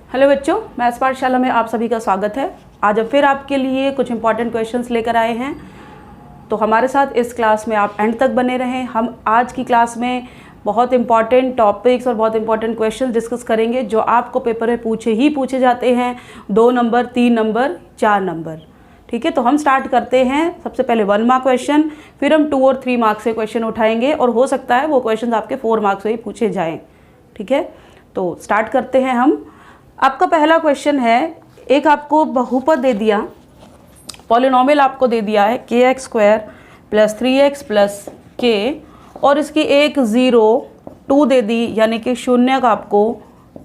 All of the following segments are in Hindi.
हेलो बच्चों, मैथ्स पाठशाला में आप सभी का स्वागत है। आज हम फिर आपके लिए कुछ इंपॉर्टेंट क्वेश्चंस लेकर आए हैं, तो हमारे साथ इस क्लास में आप एंड तक बने रहें। हम आज की क्लास में बहुत इंपॉर्टेंट टॉपिक्स और बहुत इंपॉर्टेंट क्वेश्चंस डिस्कस करेंगे जो आपको पेपर में पूछे जाते हैं। 2 नंबर, 3 नंबर, 4 नंबर। ठीक है, तो हम स्टार्ट करते हैं। सबसे पहले 1 मार्क क्वेश्चन, फिर हम 2 और 3 मार्क्स से क्वेश्चन उठाएंगे और हो सकता है वो क्वेश्चन आपके 4 मार्क्स से ही पूछे जाएँ। ठीक है, तो स्टार्ट करते हैं हम। आपका पहला क्वेश्चन है, एक आपको बहुपद दे दिया, पॉलिनोमियल आपको दे दिया है kx² + 3x + k और इसकी एक 0 2 दे दी, यानी कि शून्य का आपको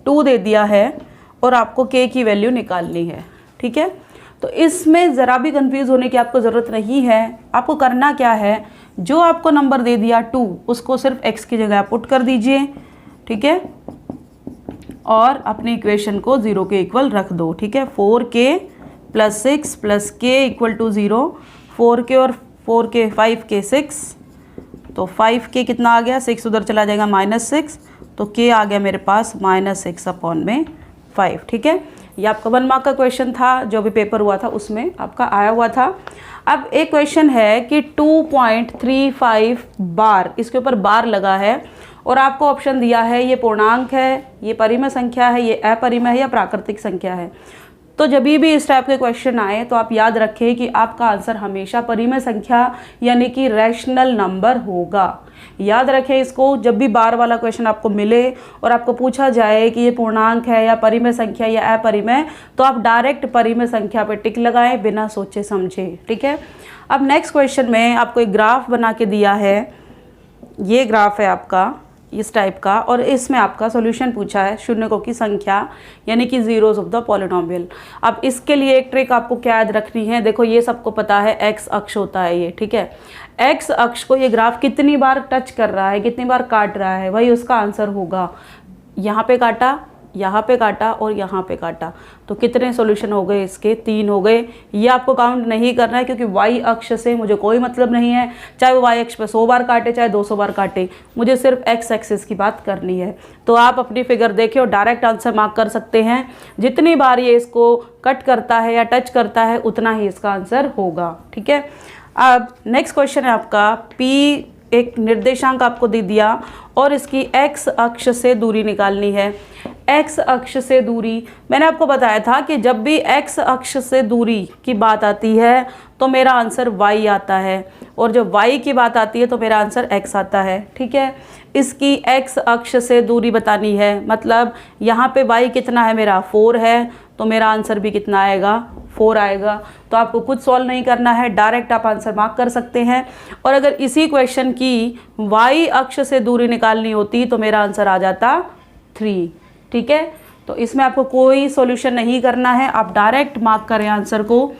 2 दे दिया है और आपको k की वैल्यू निकालनी है। ठीक है, तो इसमें ज़रा भी कंफ्यूज होने की आपको ज़रूरत नहीं है। आपको करना क्या है, जो आपको नंबर दे दिया 2 उसको सिर्फ x की जगह पुट कर दीजिए। ठीक है, और अपनी इक्वेशन को 0 के इक्वल रख दो। ठीक है, 4k + 6 + k = 0, 4k और 4k 5k 6, तो 5k कितना आ गया, 6 उधर चला जाएगा -6, तो k आ गया मेरे पास -6/5। ठीक है, ये आपका 1 मार्क का क्वेश्चन था, जो अभी पेपर हुआ था उसमें आपका आया हुआ था। अब एक क्वेश्चन है कि 2.35 बार, इसके ऊपर बार लगा है और आपको ऑप्शन दिया है ये पूर्णांक है, ये परिमेय संख्या है, ये अपरिमेय है या प्राकृतिक संख्या है। तो जब भी इस टाइप के क्वेश्चन आए तो आप याद रखें कि आपका आंसर हमेशा परिमेय संख्या यानी कि रैशनल नंबर होगा। याद रखें इसको, जब भी बार वाला क्वेश्चन आपको मिले और आपको पूछा जाए कि ये पूर्णांक है या परिमेय संख्या या अपरिमेय, तो आप डायरेक्ट परिमेय संख्या पे टिक लगाएं बिना सोचे समझे। ठीक है, अब नेक्स्ट क्वेश्चन में आपको एक ग्राफ बना के दिया है, ये ग्राफ है आपका इस टाइप का, और इसमें आपका सॉल्यूशन पूछा है शून्यकों की संख्या यानी कि जीरोज ऑफ द पॉलिनोमियल। अब इसके लिए एक ट्रिक आपको क्या याद रखनी है, देखो ये सबको पता है एक्स अक्ष होता है ये। ठीक है, एक्स अक्ष को ये ग्राफ कितनी बार टच कर रहा है, कितनी बार काट रहा है, वही उसका आंसर होगा। यहाँ पे काटा, यहाँ पे काटा और यहाँ पे काटा, तो कितने सॉल्यूशन हो गए इसके, 3 हो गए। ये आपको काउंट नहीं करना है क्योंकि वाई अक्ष से मुझे कोई मतलब नहीं है, चाहे वो वाई अक्ष पे 100 बार काटे चाहे 200 बार काटे, मुझे सिर्फ एक्स एक्सिस की बात करनी है। तो आप अपनी फिगर देखें और डायरेक्ट आंसर मार्क कर सकते हैं। जितनी बार ये इसको कट करता है या टच करता है उतना ही इसका आंसर होगा। ठीक है, अब नेक्स्ट क्वेश्चन है आपका, पी एक निर्देशांक आपको दे दिया और इसकी एक्स अक्ष से दूरी निकालनी है। एक्स अक्ष से दूरी, मैंने आपको बताया था कि जब भी एक्स अक्ष से दूरी की बात आती है तो मेरा आंसर y आता है, और जब y की बात आती है तो मेरा आंसर x आता है। ठीक है, इसकी x अक्ष से दूरी बतानी है, मतलब यहाँ पे y कितना है मेरा 4 है, तो मेरा आंसर भी कितना आएगा 4 आएगा। तो आपको कुछ सॉल्व नहीं करना है, डायरेक्ट आप आंसर मार्क कर सकते हैं। और अगर इसी क्वेश्चन की y अक्ष से दूरी निकालनी होती तो मेरा आंसर आ जाता 3। ठीक है, तो इसमें आपको कोई सॉल्यूशन नहीं करना है, आप डायरेक्ट मार्क करें आंसर को।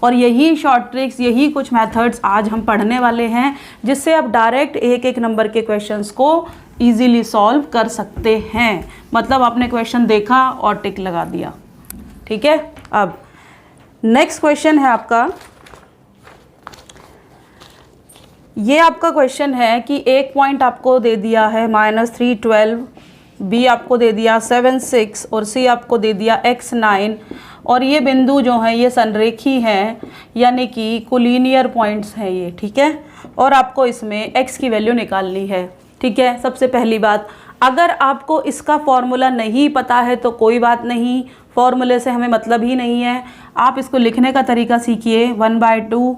और यही शॉर्ट ट्रिक्स, यही कुछ मेथड्स आज हम पढ़ने वाले हैं जिससे आप डायरेक्ट एक एक नंबर के क्वेश्चंस को इजीली सॉल्व कर सकते हैं। मतलब आपने क्वेश्चन देखा और टिक लगा दिया। ठीक है, अब नेक्स्ट क्वेश्चन है आपका, ये आपका क्वेश्चन है कि एक पॉइंट आपको दे दिया है -312, बी आपको दे दिया 7 6 और सी आपको दे दिया x 9, और ये बिंदु जो हैं ये संरेखी हैं यानी कि कोलिनियर पॉइंट्स हैं ये। ठीक है, और आपको इसमें x की वैल्यू निकालनी है। ठीक है, सबसे पहली बात, अगर आपको इसका फॉर्मूला नहीं पता है तो कोई बात नहीं, फॉर्मूले से हमें मतलब ही नहीं है। आप इसको लिखने का तरीका सीखिए। 1/2,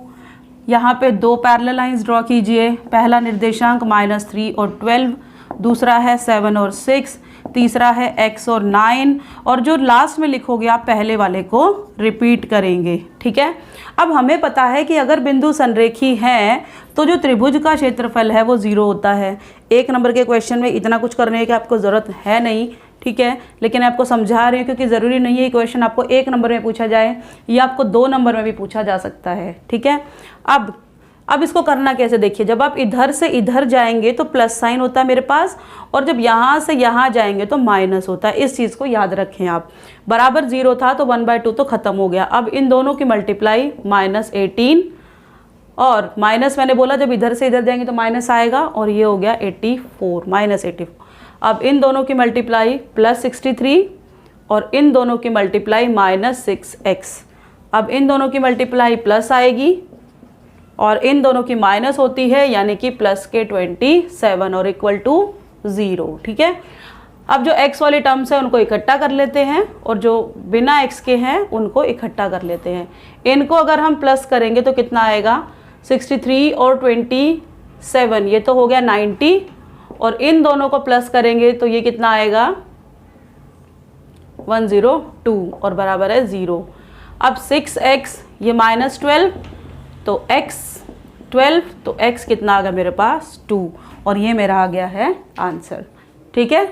यहाँ पे 2 पैरेलल लाइंस ड्रॉ कीजिए। पहला निर्देशांक -3 और 12, दूसरा है 7 और 6, तीसरा है x और 9, और जो लास्ट में लिखोगे आप पहले वाले को रिपीट करेंगे। ठीक है, अब हमें पता है कि अगर बिंदु संरेखी हैं तो जो त्रिभुज का क्षेत्रफल है वो 0 होता है। एक नंबर के क्वेश्चन में इतना कुछ करने की आपको ज़रूरत है नहीं। ठीक है, लेकिन आपको समझा रही हूँ क्योंकि ज़रूरी नहीं है क्वेश्चन आपको 1 नंबर में पूछा जाए, या आपको 2 नंबर में भी पूछा जा सकता है। ठीक है, अब इसको करना कैसे, देखिए जब आप इधर से इधर जाएंगे तो प्लस साइन होता है मेरे पास, और जब यहाँ से यहाँ जाएंगे तो माइनस होता है। इस चीज़ को याद रखें आप। बराबर 0 था तो 1/2 तो ख़त्म हो गया। अब इन दोनों की मल्टीप्लाई -18, और माइनस मैंने बोला जब इधर से इधर जाएंगे तो माइनस आएगा, और ये हो गया 84 -84। अब इन दोनों की मल्टीप्लाई +63 और इन दोनों की मल्टीप्लाई -6x। अब इन दोनों की मल्टीप्लाई प्लस आएगी और इन दोनों की माइनस होती है, यानी कि प्लस के 27 और इक्वल टू 0। ठीक है, अब जो x वाली टर्म्स है उनको इकट्ठा कर लेते हैं और जो बिना x के हैं उनको इकट्ठा कर लेते हैं। इनको अगर हम प्लस करेंगे तो कितना आएगा, 63 और 27, ये तो हो गया 90, और इन दोनों को प्लस करेंगे तो ये कितना आएगा 102 और बराबर है 0। अब 6x ये -12, तो x 12, तो x कितना आ गया मेरे पास 2, और ये मेरा आ गया है आंसर। ठीक है,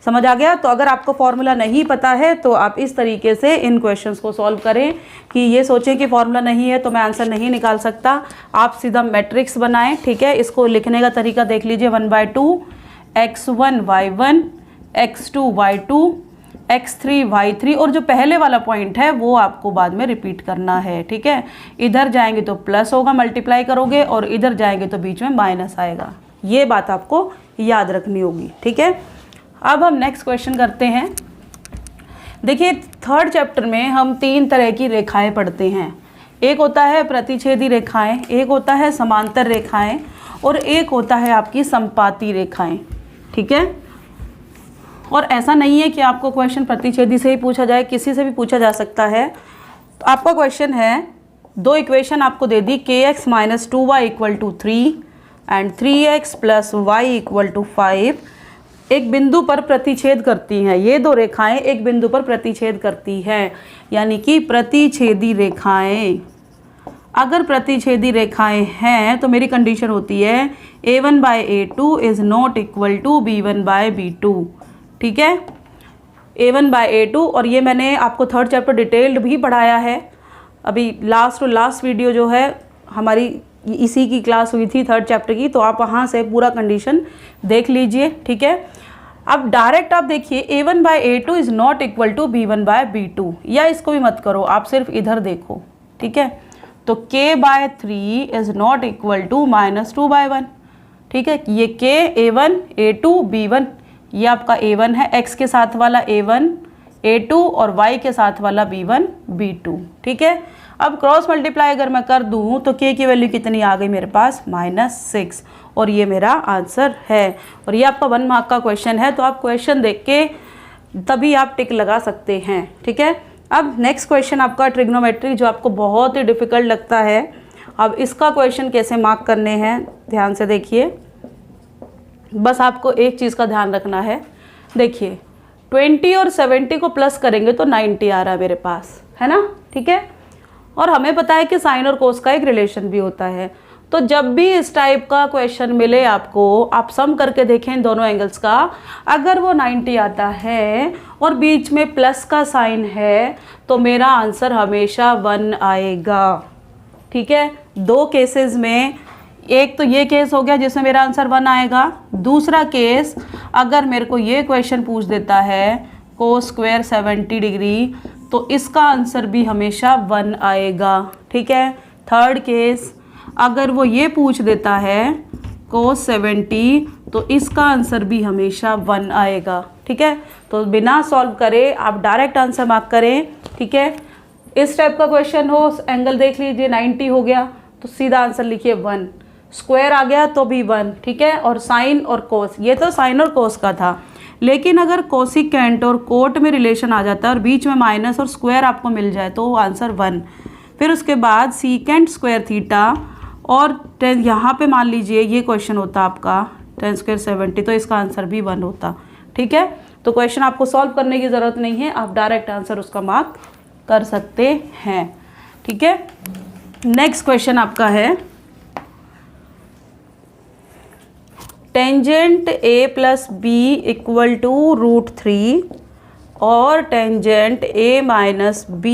समझ आ गया। तो अगर आपको फॉर्मूला नहीं पता है तो आप इस तरीके से इन क्वेश्चंस को सॉल्व करें कि ये सोचें कि फॉर्मूला नहीं है तो मैं आंसर नहीं निकाल सकता। आप सीधा मैट्रिक्स बनाएं। ठीक है, इसको लिखने का तरीका देख लीजिए, 1/2 x1 y1 x2 y2 x3 y3, और जो पहले वाला पॉइंट है वो आपको बाद में रिपीट करना है। ठीक है, इधर जाएंगे तो प्लस होगा, मल्टीप्लाई करोगे, और इधर जाएंगे तो बीच में माइनस आएगा। ये बात आपको याद रखनी होगी। ठीक है, अब हम नेक्स्ट क्वेश्चन करते हैं। देखिए, थर्ड चैप्टर में हम 3 तरह की रेखाएं पढ़ते हैं। एक होता है प्रतिच्छेदी रेखाएं, एक होता है समांतर रेखाएं, और एक होता है आपकी समपाती रेखाएं। ठीक है, और ऐसा नहीं है कि आपको क्वेश्चन प्रतिच्छेदी से ही पूछा जाए, किसी से भी पूछा जा सकता है। तो आपका क्वेश्चन है, 2 इक्वेशन आपको दे दी, kx - 2y = 3 and 3x + y = 5 एक बिंदु पर प्रतिच्छेद करती हैं। ये 2 रेखाएं एक बिंदु पर प्रतिच्छेद करती हैं, यानी कि प्रतिच्छेदी रेखाएं। अगर प्रतिच्छेदी रेखाएं हैं तो मेरी कंडीशन होती है a1/a2 is not equal to b1/b2। ठीक है, a1/a2, और ये मैंने आपको थर्ड चैप्टर डिटेल्ड भी पढ़ाया है। अभी लास्ट वीडियो जो है हमारी इसी की क्लास हुई थी थर्ड चैप्टर की, तो आप वहाँ से पूरा कंडीशन देख लीजिए। ठीक है, अब डायरेक्ट आप देखिए a1/a2 is not equal to b1/b2, या इसको भी मत करो, आप सिर्फ इधर देखो। ठीक है, तो k/3 is not equal to -2/1। ठीक है, ये k a1 a2 b1, ये आपका a1 है, x के साथ वाला a1 a2 और y के साथ वाला b1 b2। ठीक है, अब क्रॉस मल्टीप्लाई अगर मैं कर दूं तो k की वैल्यू कितनी आ गई मेरे पास -6, और ये मेरा आंसर है। और ये आपका 1 मार्क का क्वेश्चन है, तो आप क्वेश्चन देख के तभी आप टिक लगा सकते हैं। ठीक है, अब नेक्स्ट क्वेश्चन आपका ट्रिग्नोमेट्री, जो आपको बहुत ही डिफ़िकल्ट लगता है। अब इसका क्वेश्चन कैसे मार्क करने हैं, ध्यान से देखिए। बस आपको एक चीज़ का ध्यान रखना है। देखिए, 20 और 70 को प्लस करेंगे तो 90 आ रहा है मेरे पास, है ना। ठीक है, और हमें पता है कि साइन और कोस का एक रिलेशन भी होता है। तो जब भी इस टाइप का क्वेश्चन मिले आपको, आप सम करके देखें दोनों एंगल्स का, अगर वो 90 आता है और बीच में प्लस का साइन है तो मेरा आंसर हमेशा 1 आएगा। ठीक है, 2 केसेस में, एक तो ये केस हो गया जिसमें मेरा आंसर 1 आएगा। दूसरा केस, अगर मेरे को ये क्वेश्चन पूछ देता है cos स्क्वायर 70 डिग्री, तो इसका आंसर भी हमेशा 1 आएगा। ठीक है, थर्ड केस, अगर वो ये पूछ देता है cos 70, तो इसका आंसर भी हमेशा 1 आएगा। ठीक है, तो बिना सॉल्व करे आप डायरेक्ट आंसर मार्क करें। ठीक है, इस टाइप का क्वेश्चन हो, एंगल देख लीजिए 90 हो गया तो सीधा आंसर लिखिए 1, स्क्वायर आ गया तो भी 1। ठीक है, और साइन और कोस, ये तो साइन और कोस का था, लेकिन अगर कोसिकेंट और कोट में रिलेशन आ जाता है और बीच में माइनस और स्क्वायर आपको मिल जाए तो आंसर 1। फिर उसके बाद सीकेंट स्क्वायर थीटा, और 10 यहाँ पे मान लीजिए ये क्वेश्चन होता आपका 10 स्क्वायर 70, तो इसका आंसर भी 1 होता। ठीक है, तो क्वेश्चन आपको सॉल्व करने की ज़रूरत नहीं है, आप डायरेक्ट आंसर उसका मार्क कर सकते हैं। ठीक है, नेक्स्ट क्वेश्चन आपका है, टेंजेंट a + b = √3 और टेंजेंट a - b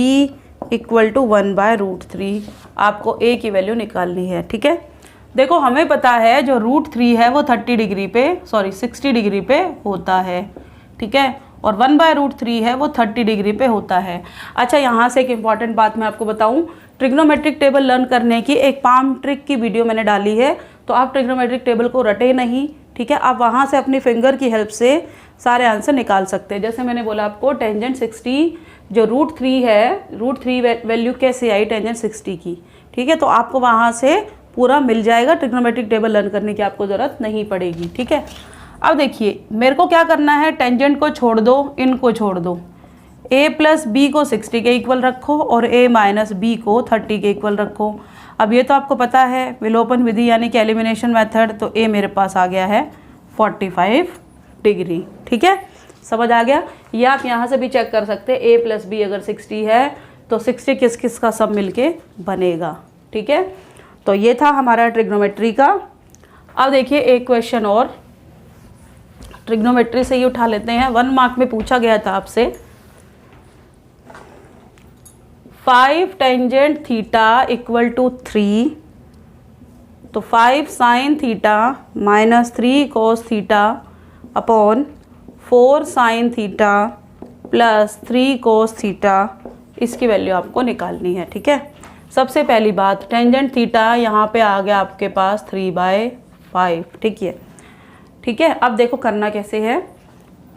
= 1/√3। आपको a की वैल्यू निकालनी है। ठीक है, देखो हमें पता है जो √3 है वो 60 डिग्री पे होता है। ठीक है, और 1/√3 है वो 30 डिग्री पे होता है। अच्छा, यहाँ से एक इम्पॉर्टेंट बात मैं आपको बताऊँ, ट्रिग्नोमेट्रिक टेबल लर्न करने की एक पाम ट्रिक की वीडियो मैंने डाली है, तो आप ट्रिग्नोमेट्रिक टेबल को रटे नहीं। ठीक है, आप वहाँ से अपनी फिंगर की हेल्प से सारे आंसर निकाल सकते हैं। जैसे मैंने बोला आपको टेंजेंट 60 जो √3 है, √3 वैल्यू कैसे आई टेंजेंट 60 की, ठीक है। तो आपको वहाँ से पूरा मिल जाएगा, ट्रिग्नोमेट्रिक टेबल लर्न करने की आपको ज़रूरत नहीं पड़ेगी, ठीक है। अब देखिए मेरे को क्या करना है, टेंजेंट को छोड़ दो, इनको छोड़ दो, a + b को 60 के इक्वल रखो और a - b को 30 के इक्वल रखो। अब ये तो आपको पता है विलोपन विधि यानी कि एलिमिनेशन मेथड, तो a मेरे पास आ गया है 45 डिग्री, ठीक है, समझ आ गया। ये आप यहाँ से भी चेक कर सकते हैं, a + b अगर 60 है तो 60 किस किस का सब मिलके बनेगा, ठीक है। तो ये था हमारा ट्रिग्नोमेट्री का। अब देखिए एक क्वेश्चन और ट्रिग्नोमेट्री से ही उठा लेते हैं। 1 मार्क में पूछा गया था आपसे 5 टेंजेंट थीटा = 3, तो 5 sin theta -3 cos theta upon 4 sin theta + 3 cos theta, इसकी वैल्यू आपको निकालनी है, ठीक है। सबसे पहली बात टेंजेंट थीटा यहाँ पे आ गया आपके पास 3/5, ठीक है। अब देखो करना कैसे है,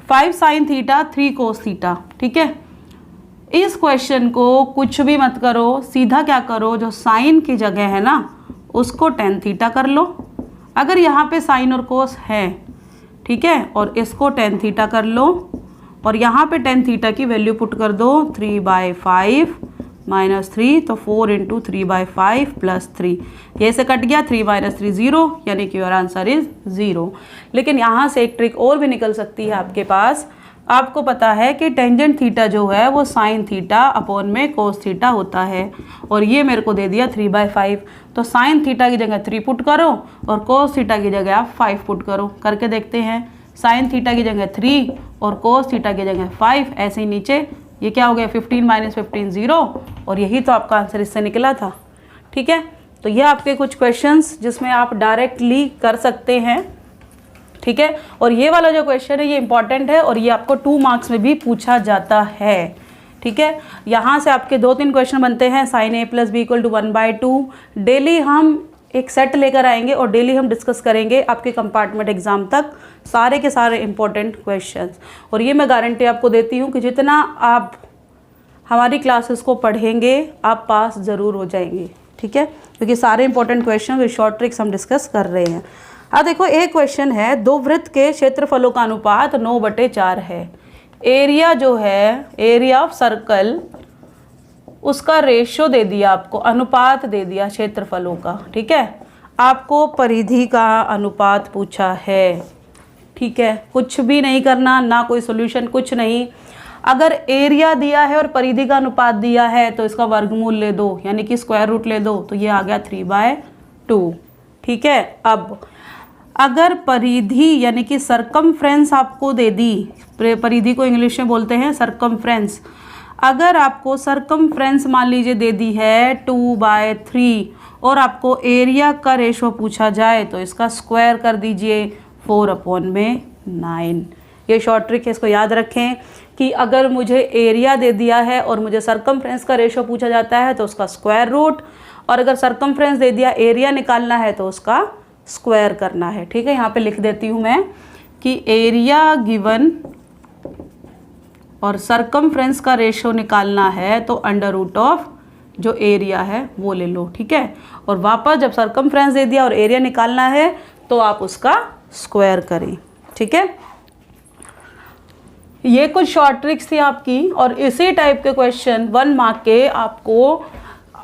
5 sin थीटा 3 cos थीटा, ठीक है। इस क्वेश्चन को कुछ भी मत करो, सीधा क्या करो, जो साइन की जगह है ना उसको tan थीटा कर लो। अगर यहाँ पे साइन और कोस है, ठीक है, और इसको tan थीटा कर लो और यहाँ पे tan थीटा की वैल्यू पुट कर दो 3/5 -3, तो 4 × 3/5 + 3, ये से कट गया, 3 - 3 0, यानी कि योर आंसर इज 0। लेकिन यहाँ से एक ट्रिक और भी निकल सकती है आपके पास। आपको पता है कि टेंजेंट थीटा जो है वो साइन थीटा अपॉन में कोस थीटा होता है, और ये मेरे को दे दिया 3/5, तो साइन थीटा की जगह 3 पुट करो और कोस थीटा की जगह आप 5 पुट करो। करके देखते हैं, साइन थीटा की जगह 3 और कोस थीटा की जगह 5, ऐसे ही नीचे ये क्या हो गया 15 - 15 0, और यही तो आपका आंसर इससे निकला था, ठीक है। तो ये आपके कुछ क्वेश्चंस जिसमें आप डायरेक्टली कर सकते हैं, ठीक है। और ये वाला जो क्वेश्चन है ये इंपॉर्टेंट है और ये आपको 2 मार्क्स में भी पूछा जाता है, ठीक है। यहाँ से आपके 2-3 क्वेश्चन बनते हैं। sin a + b = 1/2। डेली हम एक सेट लेकर आएंगे और डेली हम डिस्कस करेंगे आपके कंपार्टमेंट एग्जाम तक सारे के सारे इंपॉर्टेंट क्वेश्चंस। और ये मैं गारंटी आपको देती हूँ कि जितना आप हमारी क्लासेस को पढ़ेंगे आप पास ज़रूर हो जाएंगे, ठीक है, क्योंकि सारे important question with short tricks हम डिस्कस कर रहे हैं। अब देखो एक क्वेश्चन है, 2 वृत्त के क्षेत्रफलों का अनुपात 9/4 है। एरिया जो है, एरिया ऑफ सर्कल, उसका रेशो दे दिया आपको, अनुपात दे दिया क्षेत्रफलों का, ठीक है। आपको परिधि का अनुपात पूछा है, ठीक है। कुछ भी नहीं करना, ना कोई सॉल्यूशन, कुछ नहीं। अगर एरिया दिया है और परिधि का अनुपात दिया है तो इसका वर्गमूल ले दो, यानी कि स्क्वायर रूट ले दो, तो ये आ गया 3/2, ठीक है। अब अगर परिधि यानी कि सरकमफ्रेंस आपको दे दी, परिधि को इंग्लिश में बोलते हैं सरकमफ्रेंस, अगर आपको सरकमफ्रेंस मान लीजिए दे दी है 2/3 और आपको एरिया का रेशो पूछा जाए तो इसका स्क्वायर कर दीजिए 4/9। ये शॉर्ट ट्रिक है, इसको याद रखें कि अगर मुझे एरिया दे दिया है और मुझे सरकमफ्रेंस का रेशो पूछा जाता है तो उसका स्क्वायर रूट, और अगर सरकमफ्रेंस दे दिया एरिया निकालना है तो उसका स्क्वायर करना है, ठीक है। यहाँ पे लिख देती हूँ मैं कि एरिया गिवन और सरकमफ्रेंस का रेशो निकालना है तो √ऑफ जो एरिया है वो ले लो, ठीक है। और वापस जब सरकमफ्रेंस दे दिया और एरिया निकालना है तो आप उसका स्क्वायर करें, ठीक है। ये कुछ शॉर्ट ट्रिक्स थी आपकी, और इसी टाइप के क्वेश्चन 1 मार्क के आपको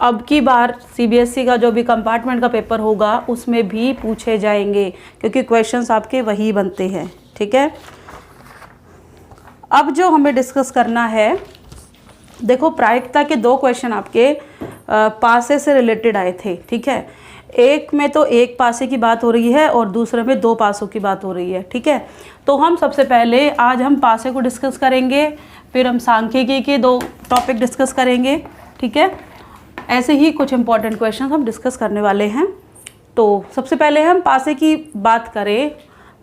अब की बार CBSE का जो भी कंपार्टमेंट का पेपर होगा उसमें भी पूछे जाएंगे, क्योंकि क्वेश्चंस आपके वही बनते हैं, ठीक है। अब जो हमें डिस्कस करना है, देखो प्रायिकता के 2 क्वेश्चन आपके पासे से रिलेटेड आए थे, ठीक है। एक में तो एक पासे की बात हो रही है और दूसरे में 2 पासों की बात हो रही है, ठीक है। तो हम सबसे पहले आज हम पासे को डिस्कस करेंगे, फिर हम सांख्यिकी के 2 टॉपिक डिस्कस करेंगे, ठीक है। ऐसे ही कुछ इंपॉर्टेंट क्वेश्चन हम डिस्कस करने वाले हैं। तो सबसे पहले हम पासे की बात करें।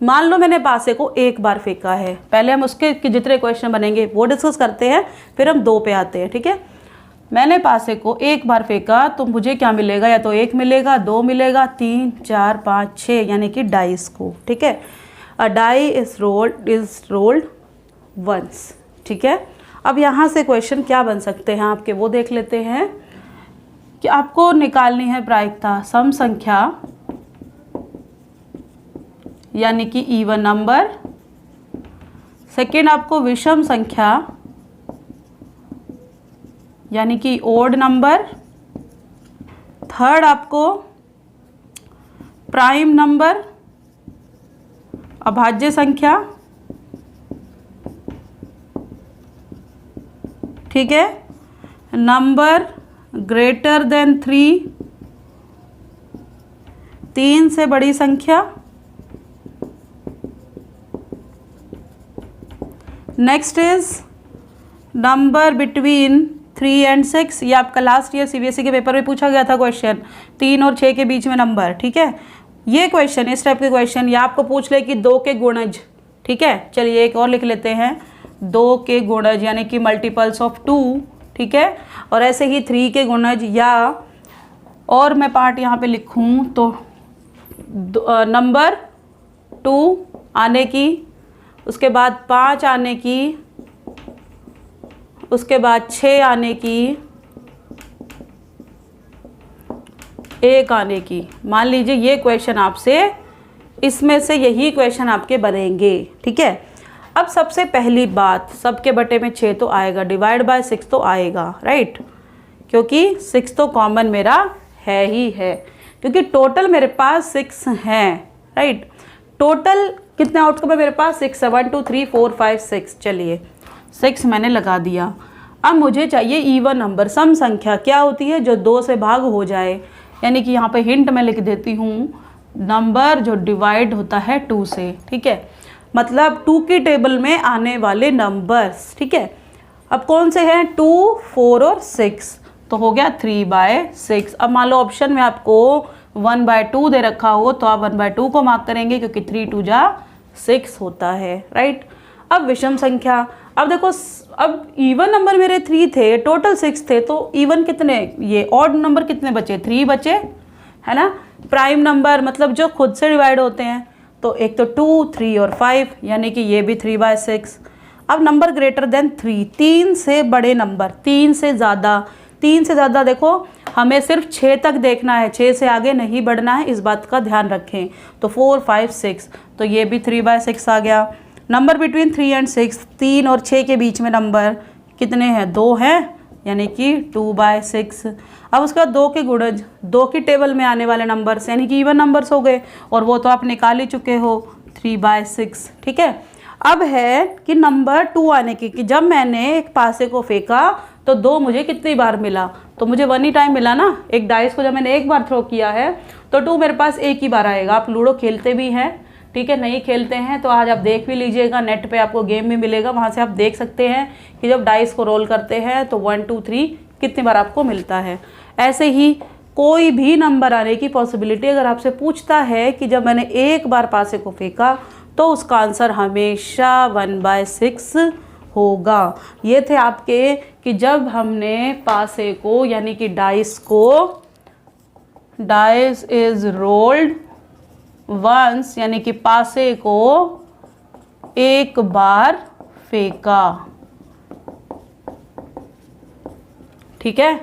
मान लो मैंने पासे को एक बार फेंका है, पहले हम उसके जितने क्वेश्चन बनेंगे वो डिस्कस करते हैं, फिर हम 2 पे आते हैं, ठीक है। मैंने पासे को एक बार फेंका तो मुझे क्या मिलेगा, या तो 1 मिलेगा, 2 मिलेगा, 3 4 5 6, यानी कि डाइस को, ठीक है। अ डाई इज रोल्ड वंस। ठीक है, अब यहाँ से क्वेश्चन क्या बन सकते हैं आपके, वो देख लेते हैं कि आपको निकालनी है प्रायिकता सम संख्या यानी कि इवन नंबर, सेकेंड आपको विषम संख्या यानी कि ओड नंबर, थर्ड आपको प्राइम नंबर अभाज्य संख्या, ठीक है, नंबर ग्रेटर देन 3, 3 से बड़ी संख्या, next is number between 3 and 6। ये आपका लास्ट ईयर सीबीएसई के पेपर में पूछा गया था क्वेश्चन, 3 और 6 के बीच में नंबर। ठीक है, ये क्वेश्चन, इस टाइप के क्वेश्चन या आपको पूछ ले कि 2 के गुणज। ठीक है, चलिए एक और लिख लेते हैं, 2 के गुणज यानी कि मल्टीपल्स ऑफ 2। ठीक है, और ऐसे ही 3 के गुणज, या और मैं पार्ट यहाँ पे लिखूँ तो नंबर 2 आने की, उसके बाद 5 आने की, उसके बाद 6 आने की, 1 आने की। मान लीजिए ये क्वेश्चन आपसे, इसमें से यही क्वेश्चन आपके बनेंगे। ठीक है, अब सबसे पहली बात, सबके बटे में 6 तो आएगा, डिवाइड बाय 6 तो आएगा, राइट, क्योंकि 6 तो कॉमन मेरा है ही है, क्योंकि टोटल मेरे पास 6 हैं, राइट। टोटल कितने आउटकम है मेरे पास, 6 है, 1 2 3 4 5 6। चलिए 6 मैंने लगा दिया। अब मुझे चाहिए इवन नंबर, सम संख्या क्या होती है, जो 2 से भाग हो जाए, यानी कि यहाँ पे हिंट मैं लिख देती हूँ, नंबर जो डिवाइड होता है 2 से। ठीक है, मतलब 2 की टेबल में आने वाले नंबर्स। ठीक है, अब कौन से हैं, 2, 4 और 6, तो हो गया 3/6। अब मान लो ऑप्शन में आपको 1/2 दे रखा हो तो आप 1/2 को मार्क करेंगे, क्योंकि 3 2 जा 6 होता है, राइट। अब विषम संख्या, अब देखो, अब इवन नंबर मेरे 3 थे, टोटल 6 थे, तो इवन कितने, ये ऑड नंबर कितने बचे, 3 बचे, है ना। प्राइम नंबर मतलब जो खुद से डिवाइड होते हैं, तो एक तो 2, 3 और 5, यानी कि ये भी 3/6। अब नंबर ग्रेटर देन 3, 3 से बड़े नंबर, 3 से ज़्यादा देखो हमें सिर्फ 6 तक देखना है, 6 से आगे नहीं बढ़ना है, इस बात का ध्यान रखें। तो 4, 5, 6, तो ये भी 3/6 आ गया। नंबर बिटवीन 3 and 6, 3 और 6 के बीच में नंबर कितने हैं, 2 हैं, यानी कि 2/6। अब उसके बाद 2 के गुणज, 2 की टेबल में आने वाले नंबर्स यानी कि इवन नंबर्स हो गए, और वो तो आप निकाल ही चुके हो, 3/6। ठीक है, अब है कि नंबर 2 आने की, कि जब मैंने एक पासे को फेंका तो 2 मुझे कितनी बार मिला, तो मुझे 1 ही टाइम मिला ना। एक डाइस को जब मैंने एक बार थ्रो किया है तो 2 मेरे पास एक ही बार आएगा। आप लूडो खेलते भी हैं, ठीक है, नहीं खेलते हैं तो आज आप देख भी लीजिएगा, नेट पे आपको गेम भी मिलेगा, वहाँ से आप देख सकते हैं कि जब डाइस को रोल करते हैं तो 1 2 3 कितनी बार आपको मिलता है। ऐसे ही कोई भी नंबर आने की पॉसिबिलिटी अगर आपसे पूछता है कि जब मैंने एक बार पासे को फेंका तो उसका आंसर हमेशा 1/6 होगा। ये थे आपके कि जब हमने पासे को यानी कि डाइस इज रोल्ड वंस यानी कि पासे को एक बार फेंका। ठीक है,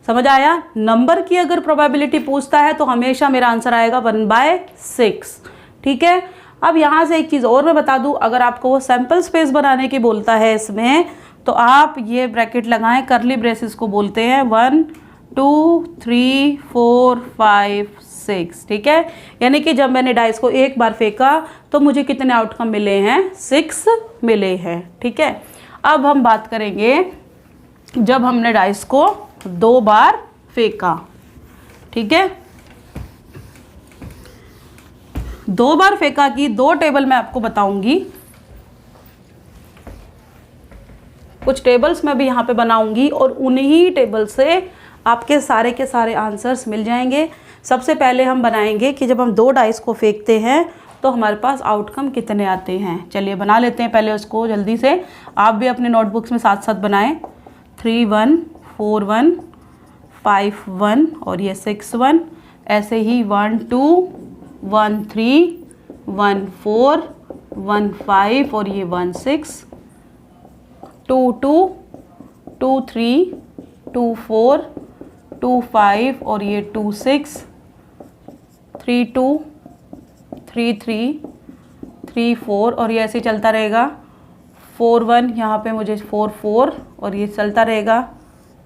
समझ आया। नंबर की अगर प्रोबेबिलिटी पूछता है तो हमेशा मेरा आंसर आएगा 1/6। ठीक है, अब यहाँ से एक चीज़ और मैं बता दूँ, अगर आपको वो सैम्पल स्पेस बनाने की बोलता है इसमें, तो आप ये ब्रैकेट लगाएं, करली ब्रेसेस को बोलते हैं, 1 2 3 4 5 6। ठीक है, यानी कि जब मैंने डाइस को एक बार फेंका तो मुझे कितने आउटकम मिले हैं, 6 मिले हैं। ठीक है, अब हम बात करेंगे जब हमने डाइस को 2 बार फेंका। ठीक है, 2 बार फेंका की 2 टेबल मैं आपको बताऊंगी, कुछ टेबल्स मैं भी यहाँ पे बनाऊंगी और उन्हीं टेबल से आपके सारे के सारे आंसर्स मिल जाएंगे। सबसे पहले हम बनाएंगे कि जब हम 2 डाइस को फेंकते हैं तो हमारे पास आउटकम कितने आते हैं। चलिए बना लेते हैं पहले उसको जल्दी से, आप भी अपने नोटबुक्स में साथ साथ बनाएं। 3 1 4 1 5 1 और ये 6 1, ऐसे ही 1 2 1 3 1 4 1 5 और ये 1 6, 2 2, 2 3, 2 4, 2 5 और ये 2 6, 3 2, 3 3, 3 4 और ये ऐसे चलता रहेगा। 4 1 यहाँ पे मुझे 4 4 और ये चलता रहेगा।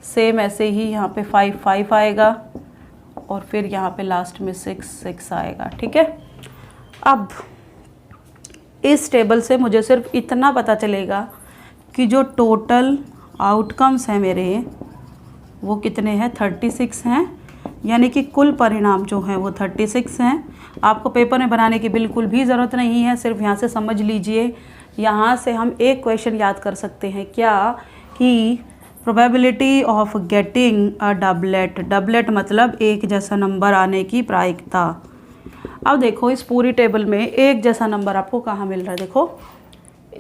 सेम ऐसे ही यहाँ पे 5 5 आएगा और फिर यहाँ पे लास्ट में 6 6 आएगा। ठीक है, अब इस टेबल से मुझे सिर्फ इतना पता चलेगा कि जो टोटल आउटकम्स हैं मेरे वो कितने हैं, 36 हैं। यानी कि कुल परिणाम जो हैं वो 36 हैं। आपको पेपर में बनाने की बिल्कुल भी ज़रूरत नहीं है, सिर्फ यहाँ से समझ लीजिए। यहाँ से हम एक क्वेश्चन याद कर सकते हैं क्या, कि probability of getting a doublet, doublet मतलब एक जैसा नंबर आने की प्रायिकता। अब देखो इस पूरी टेबल में एक जैसा नंबर आपको कहाँ मिल रहा है, देखो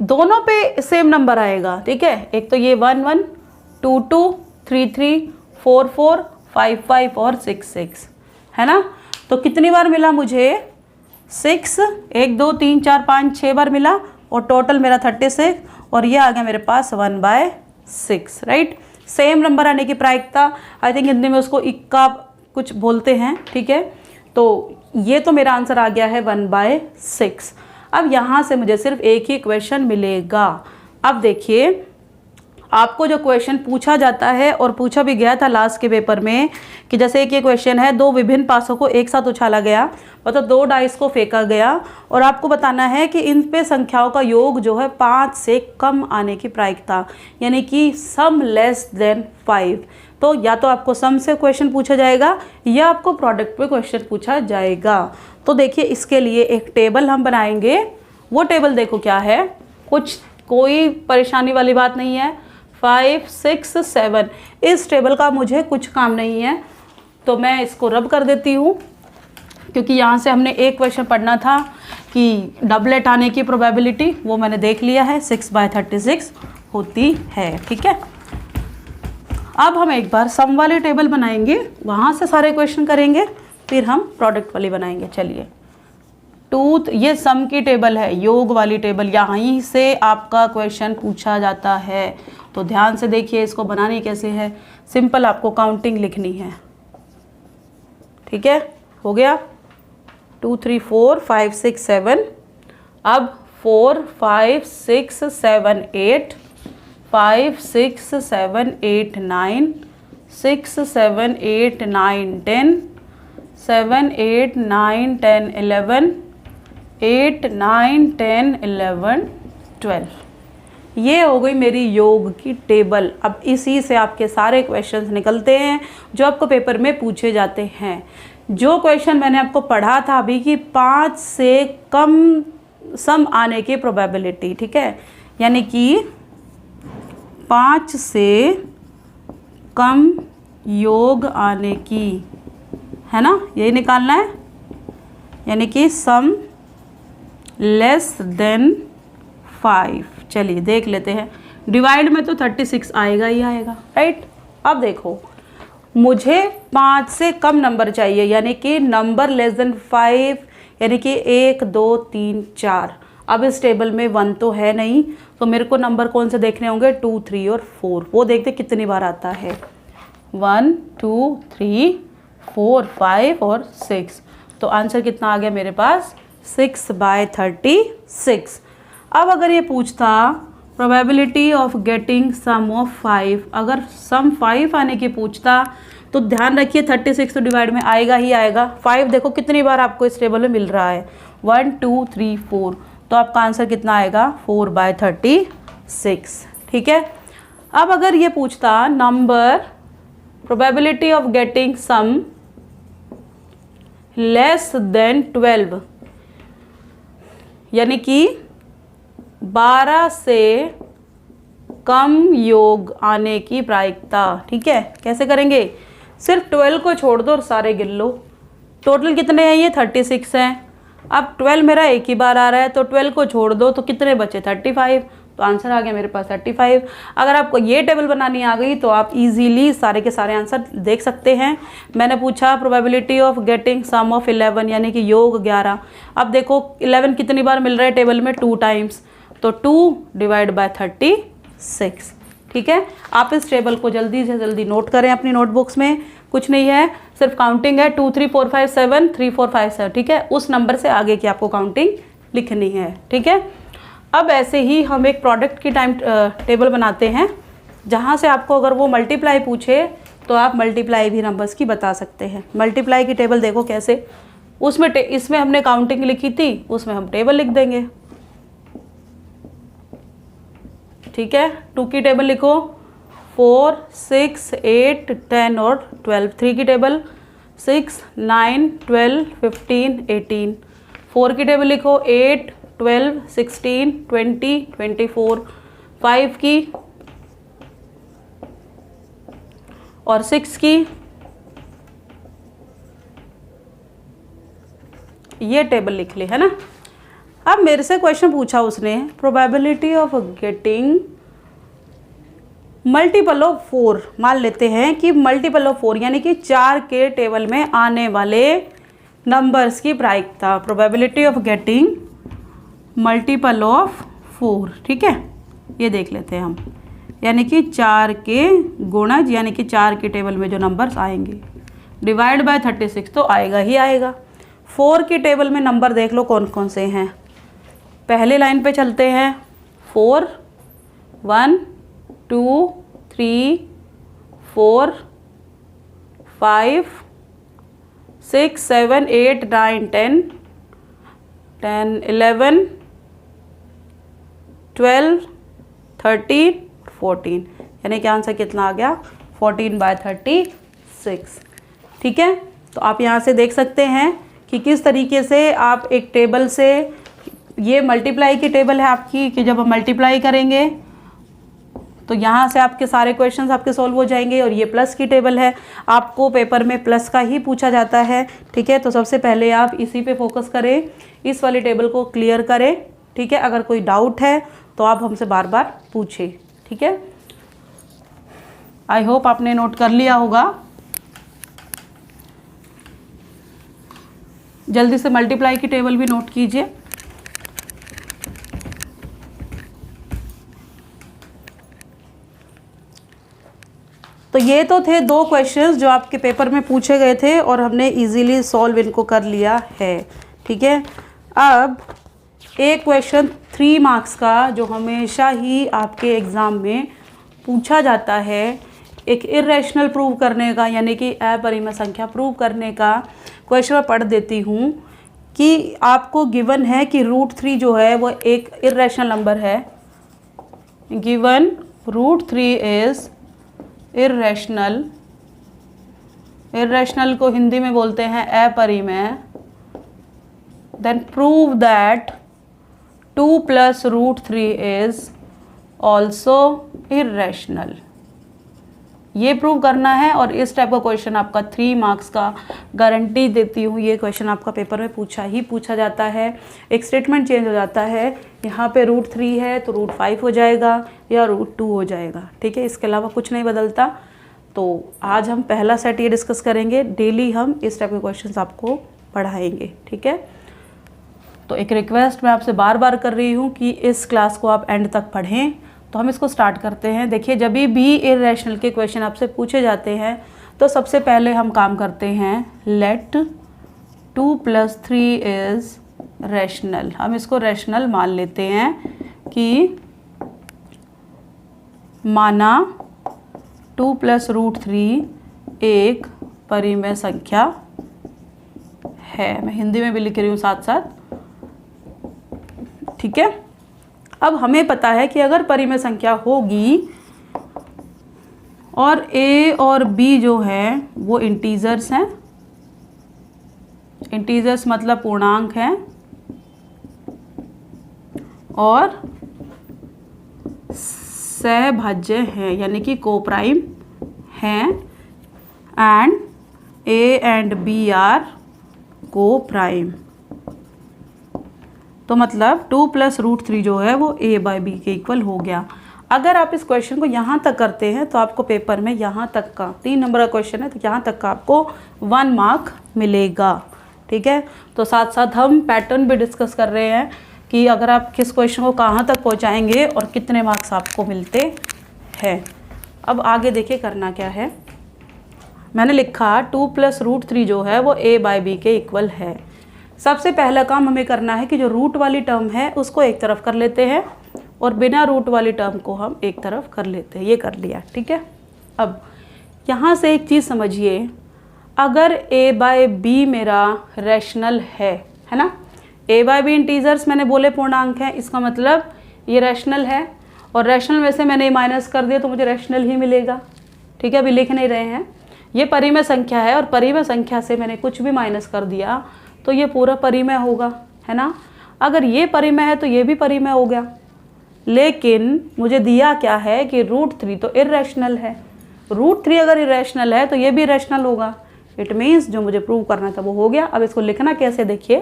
दोनों पे सेम नंबर आएगा। ठीक है, एक तो ये 1 1, 2 2, 3 3, 4 4, 5 5 और 6 6 है ना। तो कितनी बार मिला मुझे, 6, 1 2 3 4 5 6 बार मिला और टोटल मेरा 36 और ये आ गया मेरे पास 1/6। राइट, सेम नंबर आने की प्रायिकता, आई थिंक हिंदी में उसको इक्का कुछ बोलते हैं। ठीक है, तो ये तो मेरा आंसर आ गया है 1/6। अब यहाँ से मुझे सिर्फ एक ही क्वेश्चन मिलेगा। अब देखिए आपको जो क्वेश्चन पूछा जाता है और पूछा भी गया था लास्ट के पेपर में कि जैसे एक ये क्वेश्चन है, दो विभिन्न पासों को एक साथ उछाला गया, मतलब 2 डाइस को फेंका गया और आपको बताना है कि इन पे संख्याओं का योग जो है 5 से कम आने की प्रायिकता, यानी कि सम लेस देन 5। तो या तो आपको सम से क्वेश्चन पूछा जाएगा या आपको प्रोडक्ट पे क्वेश्चन पूछा जाएगा। तो देखिए इसके लिए एक टेबल हम बनाएंगे। वो टेबल देखो क्या है, कोई परेशानी वाली बात नहीं है। 5 6 7 इस टेबल का मुझे कुछ काम नहीं है, तो मैं इसको रब कर देती हूँ, क्योंकि यहाँ से हमने एक क्वेश्चन पढ़ना था कि डबलेट आने की प्रोबेबिलिटी, वो मैंने देख लिया है, 6/36 होती है। ठीक है, अब हम एक बार सम वाली टेबल बनाएंगे, वहाँ से सारे क्वेश्चन करेंगे, फिर हम प्रोडक्ट वाली बनाएंगे। चलिए, ये सम की टेबल है, योग वाली टेबल, यहीं से आपका क्वेश्चन पूछा जाता है। तो ध्यान से देखिए इसको बनानी कैसे है। सिंपल आपको काउंटिंग लिखनी है। ठीक है, हो गया 2 3 4 5 6 7। अब 4 5 6 7 8, 5 6 7 8 9, 6 7 8 9 10, 7 8 9 10 11, 8 9 10 11 12। ये हो गई मेरी योग की टेबल। अब इसी से आपके सारे क्वेश्चंस निकलते हैं जो आपको पेपर में पूछे जाते हैं। जो क्वेश्चन मैंने आपको पढ़ा था अभी कि 5 से कम सम आने की प्रोबेबिलिटी, ठीक है, यानी कि 5 से कम योग आने की, है ना, यही निकालना है, यानी कि सम लेस देन 5। चलिए देख लेते हैं, डिवाइड में तो 36 आएगा ही आएगा। राइट, अब देखो मुझे 5 से कम नंबर चाहिए, यानी कि नंबर लेस देन 5, यानी कि 1 2 3 4। अब इस टेबल में 1 तो है नहीं, तो मेरे को नंबर कौन से देखने होंगे, 2 3 और 4। वो देखते कितनी बार आता है, 1 2 3 4 5 और 6। तो आंसर कितना आ गया मेरे पास, 6/36। अब अगर ये पूछता probability of getting sum of 5, अगर सम 5 आने की पूछता तो ध्यान रखिए 36 तो डिवाइड में आएगा ही आएगा। 5 देखो कितनी बार आपको इस टेबल में मिल रहा है, 1 2 3 4। तो आपका आंसर कितना आएगा, 4/36। ठीक है, अब अगर ये पूछता number probability of getting sum less than 12, यानी कि 12 से कम योग आने की प्रायिकता। ठीक है, कैसे करेंगे, सिर्फ 12 को छोड़ दो और सारे गिन लो। टोटल कितने हैं, ये 36 हैं। अब 12 मेरा एक ही बार आ रहा है, तो 12 को छोड़ दो तो कितने बचे, 35। तो आंसर आ गया मेरे पास 35। अगर आपको ये टेबल बनानी आ गई तो आप इजीली सारे के सारे आंसर देख सकते हैं। मैंने पूछा probability of getting sum of 11 यानी कि योग 11। अब देखो 11 कितनी बार मिल रहा है टेबल में, 2 टाइम्स, तो 2 डिवाइड बाय 36। ठीक है, आप इस टेबल को जल्दी से जल्दी नोट करें अपनी नोटबुक्स में। कुछ नहीं है, सिर्फ काउंटिंग है, 2 3 4 5 7 3 4 5 7। ठीक है, उस नंबर से आगे की आपको काउंटिंग लिखनी है। ठीक है, अब ऐसे ही हम एक प्रोडक्ट की टाइम टेबल बनाते हैं, जहाँ से आपको अगर वो मल्टीप्लाई पूछे तो आप मल्टीप्लाई भी नंबर्स की बता सकते हैं। मल्टीप्लाई की टेबल देखो कैसे, उसमें इसमें हमने काउंटिंग लिखी थी, उसमें हम टेबल लिख देंगे। ठीक है, 2 की टेबल लिखो, 4 6 8 10 और 12। 3 की टेबल 6 9 12 15 18। 4 की टेबल लिखो, 8 12 16 20 24। 5 की और 6 की, ये टेबल लिख ली है ना। अब मेरे से क्वेश्चन पूछा उसने, probability of getting multiple of 4। मान लेते हैं कि मल्टीपल ऑफ 4 यानी कि 4 के टेबल में आने वाले नंबर्स की प्रायिकता, probability of getting multiple of 4। ठीक है, ये देख लेते हैं हम, यानी कि 4 के गुणज, यानी कि 4 के टेबल में जो नंबर्स आएंगे, डिवाइड बाय 36 तो आएगा ही आएगा। 4 की टेबल में नंबर देख लो कौन कौन से हैं। पहले लाइन पे चलते हैं, 4 1 2 3 4 5 6 7 8 9 10 10 11 12 13 14, यानी कि आंसर कितना आ गया, 14 बाय 36। ठीक है, तो आप यहाँ से देख सकते हैं कि किस तरीके से आप एक टेबल से, ये मल्टीप्लाई की टेबल है आपकी, कि जब हम मल्टीप्लाई करेंगे तो यहाँ से आपके सारे क्वेश्चंस आपके सॉल्व हो जाएंगे। और ये प्लस की टेबल है, आपको पेपर में प्लस का ही पूछा जाता है। ठीक है, तो सबसे पहले आप इसी पे फोकस करें, इस वाली टेबल को क्लियर करें। ठीक है, अगर कोई डाउट है तो आप हमसे बार बार पूछें। ठीक है, आई होप आपने नोट कर लिया होगा। जल्दी से मल्टीप्लाई की टेबल भी नोट कीजिए। तो ये तो थे 2 क्वेश्चंस जो आपके पेपर में पूछे गए थे और हमने इजीली सॉल्व इनको कर लिया है। ठीक है, अब एक क्वेश्चन 3 मार्क्स का जो हमेशा ही आपके एग्ज़ाम में पूछा जाता है, एक इरेशनल प्रूव करने का, यानी कि अपरिमेय संख्या प्रूव करने का क्वेश्चन मैं पढ़ देती हूँ। कि आपको गिवन है कि √3 जो है वो एक इरेशनल नंबर है। गिवन √3 इज़ इरेशनल, इरेशनल को हिंदी में बोलते हैं अपरिमेय। Then prove that 2 + √3 is also irrational. ये प्रूव करना है, और इस टाइप का क्वेश्चन आपका 3 मार्क्स का गारंटी देती हूँ। ये क्वेश्चन आपका पेपर में पूछा जाता है। एक स्टेटमेंट चेंज हो जाता है, यहाँ पे √3 है तो √5 हो जाएगा या √2 हो जाएगा। ठीक है, इसके अलावा कुछ नहीं बदलता। तो आज हम पहला सेट ये डिस्कस करेंगे, डेली हम इस टाइप के क्वेश्चंस आपको पढ़ाएंगे। ठीक है, तो एक रिक्वेस्ट मैं आपसे बार बार कर रही हूँ कि इस क्लास को आप एंड तक पढ़ें। तो हम इसको स्टार्ट करते हैं। देखिए, जब भी इरेशनल के क्वेश्चन आपसे पूछे जाते हैं तो सबसे पहले हम काम करते हैं, लेट 2 + 3 इज़ रैशनल। हम इसको रैशनल मान लेते हैं कि माना 2 + √3 एक परिमेय संख्या है। मैं हिंदी में भी लिख रही हूँ साथ साथ। ठीक है, अब हमें पता है कि अगर परिमेय संख्या होगी और a और b जो है वो इंटीजर्स हैं, इंटीजर्स मतलब पूर्णांक हैं, और सहभाज्य हैं यानी कि कोप्राइम हैं, and a and b are coprime. तो मतलब 2 + √3 जो है वो a/b के इक्वल हो गया। अगर आप इस क्वेश्चन को यहाँ तक करते हैं तो आपको पेपर में यहाँ तक का 3 नंबर का क्वेश्चन है, तो यहाँ तक का आपको 1 मार्क मिलेगा। ठीक है, तो साथ साथ हम पैटर्न भी डिस्कस कर रहे हैं कि अगर आप किस क्वेश्चन को कहाँ तक पहुँचाएंगे और कितने मार्क्स आपको मिलते हैं। अब आगे देखिए करना क्या है। मैंने लिखा 2 + √3 जो है वो a/b के इक्वल है। सबसे पहला काम हमें करना है कि जो रूट वाली टर्म है उसको एक तरफ कर लेते हैं और बिना रूट वाली टर्म को हम एक तरफ कर लेते हैं। ये कर लिया, ठीक है। अब यहाँ से एक चीज़ समझिए, अगर a/b मेरा रैशनल है ना, a/b इंटीजर्स मैंने बोले पूर्णांक हैं, इसका मतलब ये रैशनल है और रैशनल में से मैंने माइनस कर दिया तो मुझे रैशनल ही मिलेगा। ठीक है, अभी लिख नहीं रहे हैं, ये परिमेय संख्या है और परिमेय संख्या से मैंने कुछ भी माइनस कर दिया तो ये पूरा परिमेय होगा, है ना। अगर ये परिमेय है तो ये भी परिमेय हो गया, लेकिन मुझे दिया क्या है कि √3 तो इर्रेशनल है। √3 अगर इर्रेशनल है तो ये भी इर्रेशनल होगा। इट मीन्स जो मुझे प्रूव करना था वो हो गया। अब इसको लिखना कैसे देखिए,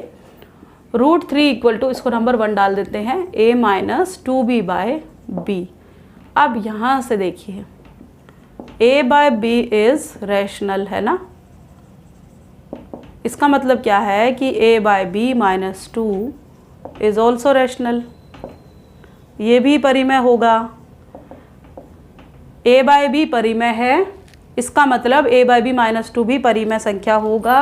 √3 = इसको नंबर 1 डाल देते हैं a - 2b/b। अब यहाँ से देखिए a/b इज़ रैशनल, है ना। इसका मतलब क्या है कि a/b - 2 इज़ ऑल्सो रैशनल, ये भी परिमेय होगा। a/b परिमेय है, इसका मतलब a/b - 2 भी परिमेय संख्या होगा।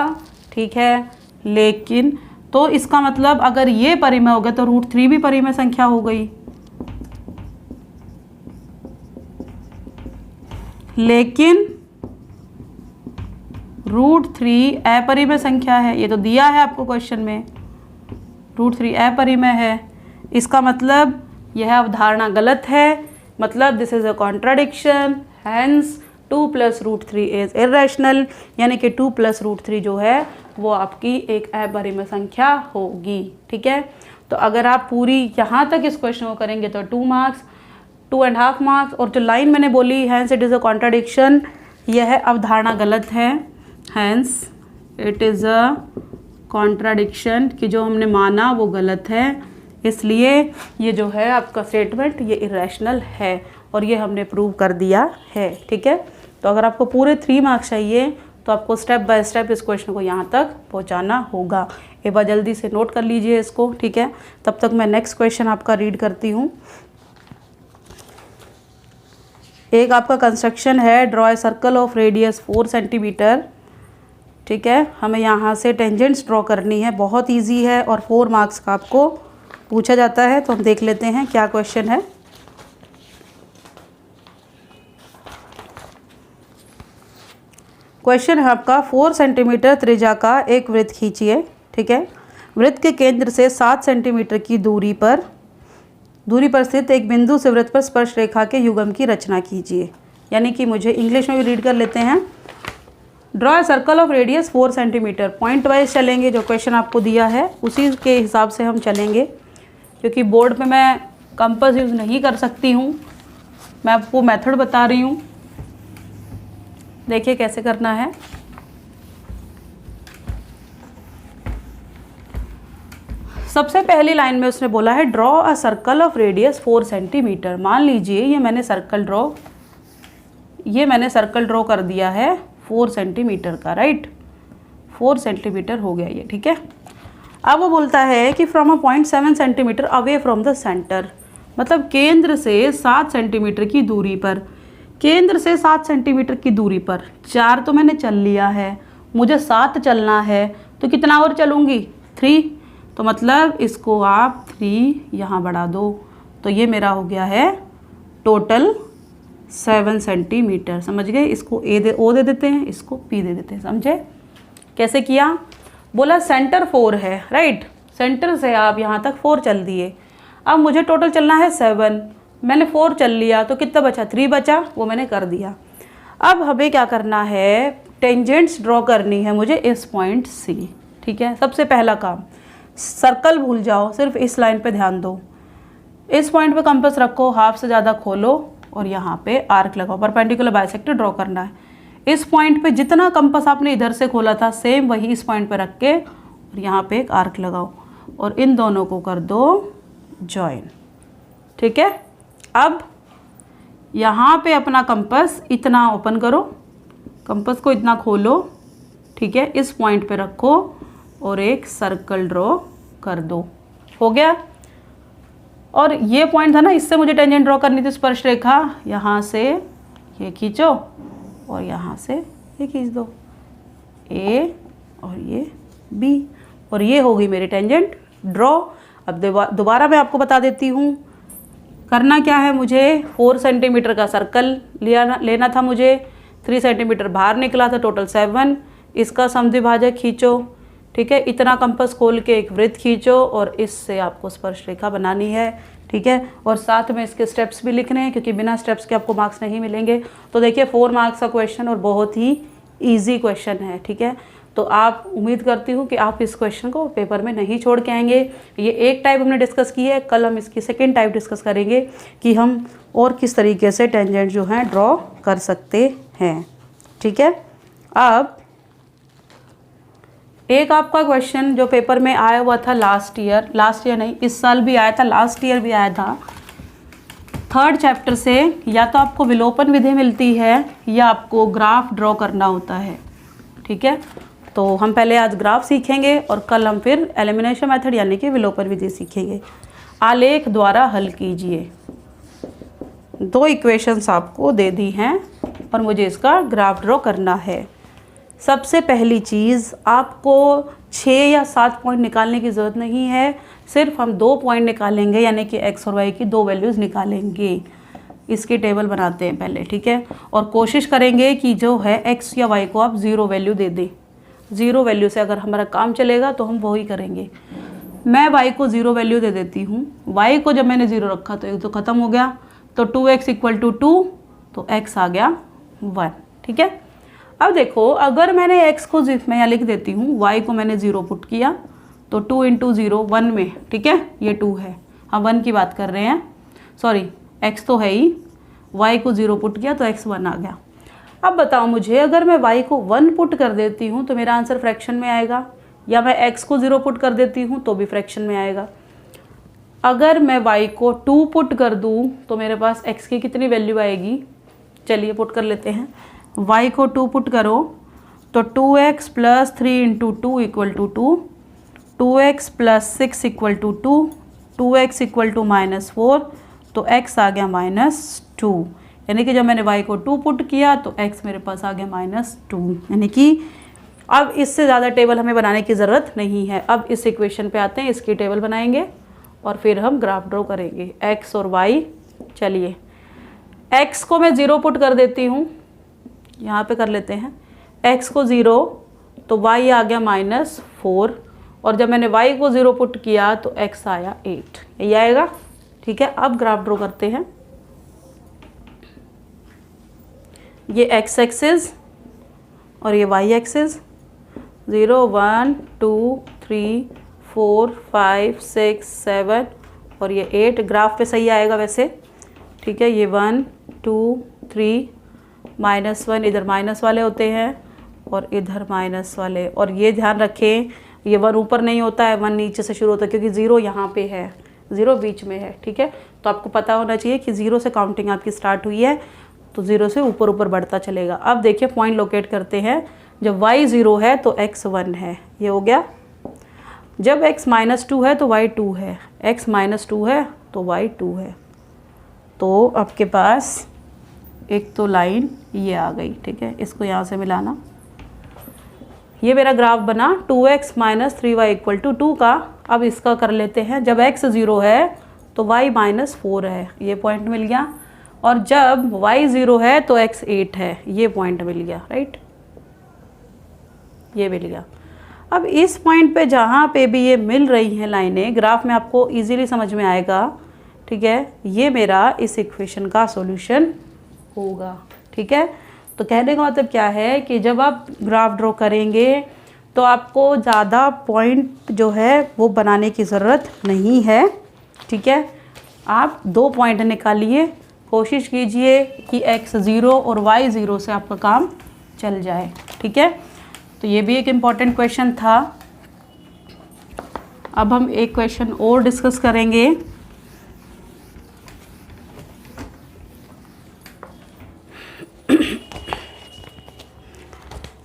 ठीक है, लेकिन तो इसका मतलब अगर ये परिमेय हो गया तो √3 भी परिमेय संख्या हो गई, लेकिन √3 अपरिमेय संख्या है। ये तो दिया है आपको क्वेश्चन में, √3 अपरिमेय है। इसका मतलब यह अवधारणा गलत है, मतलब this is a contradiction, hence 2 + √3 is irrational, यानी कि 2 + √3 जो है वो आपकी एक अपरिमेय संख्या होगी। ठीक है, तो अगर आप पूरी यहाँ तक इस क्वेश्चन को करेंगे तो 2 मार्क्स, 2.5 मार्क्स। और जो लाइन मैंने बोली hence it is a contradiction, यह अवधारणा गलत है, hence it is a contradiction, कि जो हमने माना वो गलत है, इसलिए ये जो है आपका स्टेटमेंट ये इरेशनल है और ये हमने प्रूव कर दिया है। ठीक है, तो अगर आपको पूरे 3 मार्क्स चाहिए तो आपको स्टेप बाय स्टेप इस क्वेश्चन को यहाँ तक पहुँचाना होगा। एक बार जल्दी से नोट कर लीजिए इसको, ठीक है। तब तक मैं नेक्स्ट क्वेश्चन आपका रीड करती हूँ। एक आपका कंस्ट्रक्शन है, draw a circle of radius 4 centimetre. ठीक है, हमें यहाँ से टेंजेंट्स ड्रॉ करनी है, बहुत इजी है और 4 मार्क्स का आपको पूछा जाता है। तो हम देख लेते हैं क्या क्वेश्चन है। क्वेश्चन है आपका 4 सेंटीमीटर त्रिज्या का एक वृत्त खींचिए। ठीक है, वृत्त के केंद्र से 7 सेंटीमीटर की दूरी पर स्थित एक बिंदु से वृत्त पर स्पर्श रेखा के युग्म की रचना कीजिए। यानी कि मुझे इंग्लिश में भी रीड कर लेते हैं। Draw a circle of radius 4 centimetre, point wise चलेंगे, जो क्वेश्चन आपको दिया है उसी के हिसाब से हम चलेंगे, क्योंकि बोर्ड पे मैं कंपास यूज़ नहीं कर सकती हूँ, मैं आपको मेथड बता रही हूँ। देखिए कैसे करना है। सबसे पहली लाइन में उसने बोला है draw a circle of radius 4 centimetre. मान लीजिए ये मैंने सर्कल ड्रॉ कर दिया है 4 सेंटीमीटर का, राइट। 4 सेंटीमीटर हो गया ये, ठीक है। अब वो बोलता है कि from a point 7 centimetre away from the centre, मतलब केंद्र से 7 सेंटीमीटर की दूरी पर, केंद्र से 7 सेंटीमीटर की दूरी पर 4 तो मैंने चल लिया है, मुझे 7 चलना है, तो कितना और चलूँगी 3, तो मतलब इसको आप 3 यहाँ बढ़ा दो, तो ये मेरा हो गया है टोटल 7 सेंटीमीटर। समझ गए, इसको ओ दे देते हैं, इसको पी दे देते हैं। समझे कैसे किया? बोला सेंटर 4 है, राइट, सेंटर से आप यहाँ तक 4 चल दिए, अब मुझे टोटल चलना है 7, मैंने 4 चल लिया, तो कितना बचा 3 बचा, वो मैंने कर दिया। अब हमें क्या करना है, टेंजेंट्स ड्रॉ करनी है मुझे इस पॉइंट सी। ठीक है, सबसे पहला काम, सर्कल भूल जाओ, सिर्फ इस लाइन पे ध्यान दो। इस पॉइंट पे कंपास रखो, हाफ से ज़्यादा खोलो और यहाँ पे आर्क लगाओ, परपेंडिकुलर बाइसेक्टर ड्रॉ करना है। इस पॉइंट पे जितना कंपास आपने इधर से खोला था सेम वही इस पॉइंट पे रख के और यहाँ पे एक आर्क लगाओ। और इन दोनों को कर दो जॉइन। ठीक है, अब यहाँ पे अपना कंपास इतना ओपन करो, कंपास को इतना खोलो, ठीक है, इस पॉइंट पे रखो और एक सर्कल ड्रॉ कर दो। हो गया। और ये पॉइंट था ना, इससे मुझे टेंजेंट ड्रॉ करनी थी, स्पर्श रेखा। यहाँ से ये खींचो और यहाँ से ये खींच दो, ए और ये बी, और ये होगी मेरी टेंजेंट ड्रॉ। अब दोबारा मैं आपको बता देती हूँ करना क्या है। मुझे 4 सेंटीमीटर का सर्कल लेना था, मुझे 3 सेंटीमीटर बाहर निकला था, टोटल 7। इसका समद्विभाजक खींचो, ठीक है, इतना कंपास खोल के एक वृत्त खींचो और इससे आपको स्पर्श रेखा बनानी है। ठीक है, और साथ में इसके स्टेप्स भी लिखने हैं, क्योंकि बिना स्टेप्स के आपको मार्क्स नहीं मिलेंगे। तो देखिए 4 मार्क्स का क्वेश्चन और बहुत ही ईजी क्वेश्चन है। ठीक है, तो आप उम्मीद करती हूँ कि आप इस क्वेश्चन को पेपर में नहीं छोड़ के आएंगे। ये एक टाइप हमने डिस्कस की है, कल हम इसकी सेकेंड टाइप डिस्कस करेंगे कि हम और किस तरीके से टेंजेंट जो हैं ड्रॉ कर सकते हैं। ठीक है, अब एक आपका क्वेश्चन जो पेपर में आया हुआ था लास्ट ईयर नहीं, इस साल भी आया था, लास्ट ईयर भी आया था। 3rd चैप्टर से या तो आपको विलोपन विधि मिलती है या आपको ग्राफ ड्रॉ करना होता है। ठीक है, तो हम पहले आज ग्राफ सीखेंगे और कल हम फिर एलिमिनेशन मेथड यानी कि विलोपन विधि सीखेंगे। आलेख द्वारा हल कीजिए। 2 इक्वेशंस आपको दे दी हैं और मुझे इसका ग्राफ ड्रॉ करना है। सबसे पहली चीज़, आपको 6 या 7 पॉइंट निकालने की ज़रूरत नहीं है, सिर्फ हम 2 पॉइंट निकालेंगे, यानी कि x और y की 2 वैल्यूज़ निकालेंगे। इसकी टेबल बनाते हैं पहले। ठीक है, और कोशिश करेंगे कि जो है x या y को आप 0 वैल्यू दे दें। 0 वैल्यू से अगर हमारा काम चलेगा तो हम वही करेंगे। मैं y को 0 वैल्यू दे देती हूँ। y को जब मैंने 0 रखा तो एक तो ख़त्म हो गया, तो 2x = 2, तो x आ गया 1। ठीक है, अब देखो अगर मैंने x को मैं यहाँ लिख देती हूँ, y को मैंने 0 पुट किया, तो 2 × 0 1 में, ठीक है, ये 2 है, हम 1 की बात कर रहे हैं, सॉरी x तो है ही, y को 0 पुट किया तो x 1 आ गया। अब बताओ मुझे, अगर मैं y को 1 पुट कर देती हूँ तो मेरा आंसर फ्रैक्शन में आएगा, या मैं x को 0 पुट कर देती हूँ तो भी फ्रैक्शन में आएगा। अगर मैं y को 2 पुट कर दूँ तो मेरे पास x की कितनी वैल्यू आएगी, चलिए पुट कर लेते हैं। y को 2 पुट करो तो 2x + 3 × 2 = 2, 2x + 6 = 2, 2x = -4, तो x आ गया -2। यानी कि जब मैंने y को 2 पुट किया तो x मेरे पास आ गया -2। यानी कि अब इससे ज़्यादा टेबल हमें बनाने की ज़रूरत नहीं है। अब इस इक्वेशन पे आते हैं, इसकी टेबल बनाएंगे और फिर हम ग्राफ ड्रॉ करेंगे x और y। चलिए x को मैं 0 पुट कर देती हूँ, यहाँ पे कर लेते हैं, x को 0 तो y आ गया -4, और जब मैंने y को 0 पुट किया तो x आया 8, यही आएगा। ठीक है, अब ग्राफ ड्रॉ करते हैं। ये x एक्सिस और ये y एक्सिस, 0 1 2 3 4 5 6 7 और ये 8 ग्राफ पे सही आएगा वैसे। ठीक है, ये 1 2 3 -1 इधर माइनस वाले होते हैं और इधर माइनस वाले, और ये ध्यान रखें ये 1 ऊपर नहीं होता है, 1 नीचे से शुरू होता है, क्योंकि 0 यहाँ पे है, 0 बीच में है। ठीक है, तो आपको पता होना चाहिए कि 0 से काउंटिंग आपकी स्टार्ट हुई है, तो 0 से ऊपर ऊपर बढ़ता चलेगा। अब देखिए पॉइंट लोकेट करते हैं, जब y 0 है तो x 1 है, ये हो गया। जब x -2 है तो y 2 है, x -2 है तो y 2 है। तो आपके पास एक तो लाइन ये आ गई। ठीक है, इसको यहाँ से मिलाना, ये मेरा ग्राफ बना 2x - 3y = 2 का। अब इसका कर लेते हैं, जब x 0 है तो y -4 है, ये पॉइंट मिल गया, और जब y 0 है तो x 8 है, ये पॉइंट मिल गया, राइट, ये मिल गया। अब इस पॉइंट पे जहाँ पे भी ये मिल रही हैं लाइनें, ग्राफ में आपको इजीली समझ में आएगा। ठीक है, ये मेरा इस इक्वेशन का सॉल्यूशन होगा। ठीक है, तो कहने का मतलब क्या है कि जब आप ग्राफ ड्रॉ करेंगे तो आपको ज़्यादा पॉइंट जो है वो बनाने की ज़रूरत नहीं है। ठीक है, आप 2 पॉइंट निकालिए, कोशिश कीजिए कि x 0 और y 0 से आपका काम चल जाए। ठीक है, तो ये भी एक इम्पॉर्टेंट क्वेश्चन था। अब हम एक क्वेश्चन और डिस्कस करेंगे।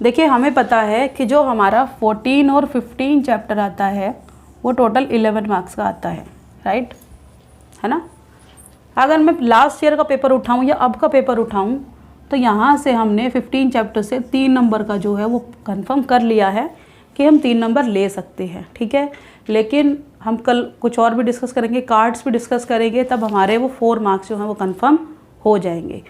देखिए, हमें पता है कि जो हमारा 14 और 15 चैप्टर आता है वो टोटल 11 मार्क्स का आता है, राइट, है ना। अगर मैं लास्ट ईयर का पेपर उठाऊं या अब का पेपर उठाऊं तो यहाँ से हमने 15 चैप्टर से 3 नंबर का जो है वो कंफर्म कर लिया है कि हम 3 नंबर ले सकते हैं, ठीक है। लेकिन हम कल कुछ और भी डिस्कस करेंगे, कार्ड्स भी डिस्कस करेंगे, तब हमारे वो 4 मार्क्स जो हैं वो कंफर्म हो जाएंगे।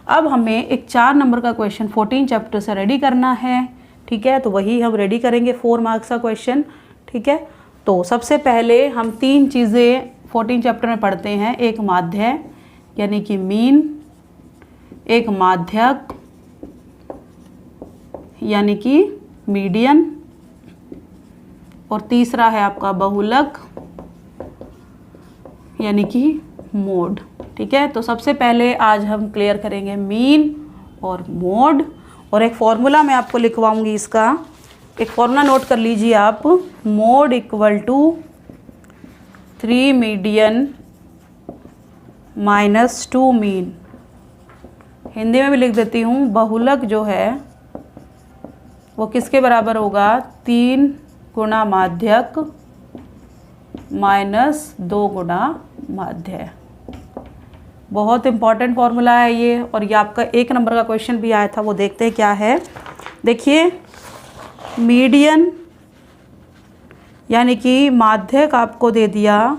अब हमें एक 4 नंबर का क्वेश्चन 14 चैप्टर से रेडी करना है, ठीक है। तो वही हम रेडी करेंगे 4 मार्क्स का क्वेश्चन, ठीक है। तो सबसे पहले हम 3 चीज़ें 14 चैप्टर में पढ़ते हैं। एक माध्य यानी कि मीन, एक माध्यक यानी कि मीडियन, और तीसरा है आपका बहुलक यानी कि मोड, ठीक है। तो सबसे पहले आज हम क्लियर करेंगे मीन और मोड, और एक फॉर्मूला मैं आपको लिखवाऊंगी इसका। एक फॉर्मूला नोट कर लीजिए आप, mode equal to 3 median minus 2 mean. Hindi में भी लिख देती हूँ, बहुलक जो है वो किसके बराबर होगा, 3 गुणा माध्यक माइनस 2 गुणा माध्य। बहुत इंपॉर्टेंट फॉर्मूला है ये, और ये आपका 1 नंबर का क्वेश्चन भी आया था, वो देखते हैं क्या है। देखिए, मीडियन यानी कि माध्यक आपको दे दिया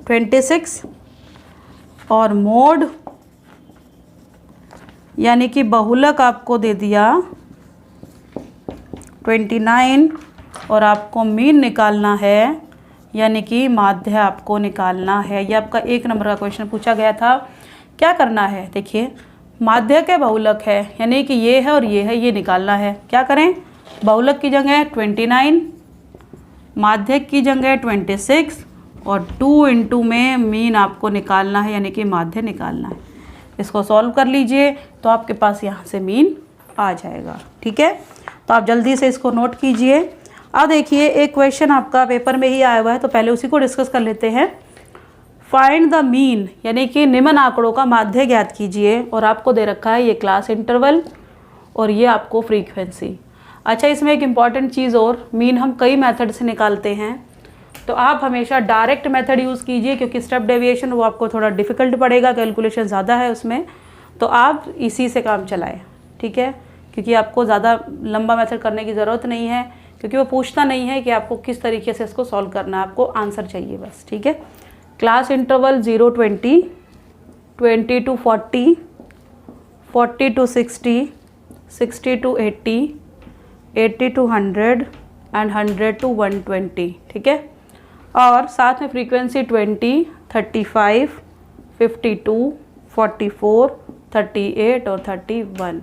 26, और मोड यानी कि बहुलक आपको दे दिया 29, और आपको मीन निकालना है यानी कि माध्य आपको निकालना है। ये आपका 1 नंबर का क्वेश्चन पूछा गया था। क्या करना है, देखिए, माध्यक है बहुलक है, यानी कि ये है और ये है, ये निकालना है। क्या करें, बहुलक की जगह 29, माध्यक की जगह 26, और 2 इंटू में मीन आपको निकालना है यानी कि माध्य निकालना है। इसको सॉल्व कर लीजिए तो आपके पास यहाँ से मीन आ जाएगा, ठीक है। तो आप जल्दी से इसको नोट कीजिए। अब देखिए, एक क्वेश्चन आपका पेपर में ही आया हुआ है, तो पहले उसी को डिस्कस कर लेते हैं। फाइंड द मीन यानी कि निम्न आंकड़ों का माध्य ज्ञात कीजिए, और आपको दे रखा है ये क्लास इंटरवल और ये आपको फ्रीक्वेंसी। अच्छा, इसमें एक इम्पॉर्टेंट चीज़ और, मीन हम कई मेथड से निकालते हैं, तो आप हमेशा डायरेक्ट मेथड यूज़ कीजिए, क्योंकि स्टेप डेविएशन वो आपको थोड़ा डिफ़िकल्ट पड़ेगा, कैलकुलेशन ज़्यादा है उसमें, तो आप इसी से काम चलाएं, ठीक है। क्योंकि आपको ज़्यादा लंबा मेथड करने की ज़रूरत नहीं है, क्योंकि वो पूछता नहीं है कि आपको किस तरीके से इसको सॉल्व करना है, आपको आंसर चाहिए बस, ठीक है। Class interval 0-20, 20 to 40, 40 to 60, 60 to 80, 80 to 100 and 100 to 120, ठीक है। और साथ में फ्रीक्वेंसी 20, 35, 52, 44, 38 और 31।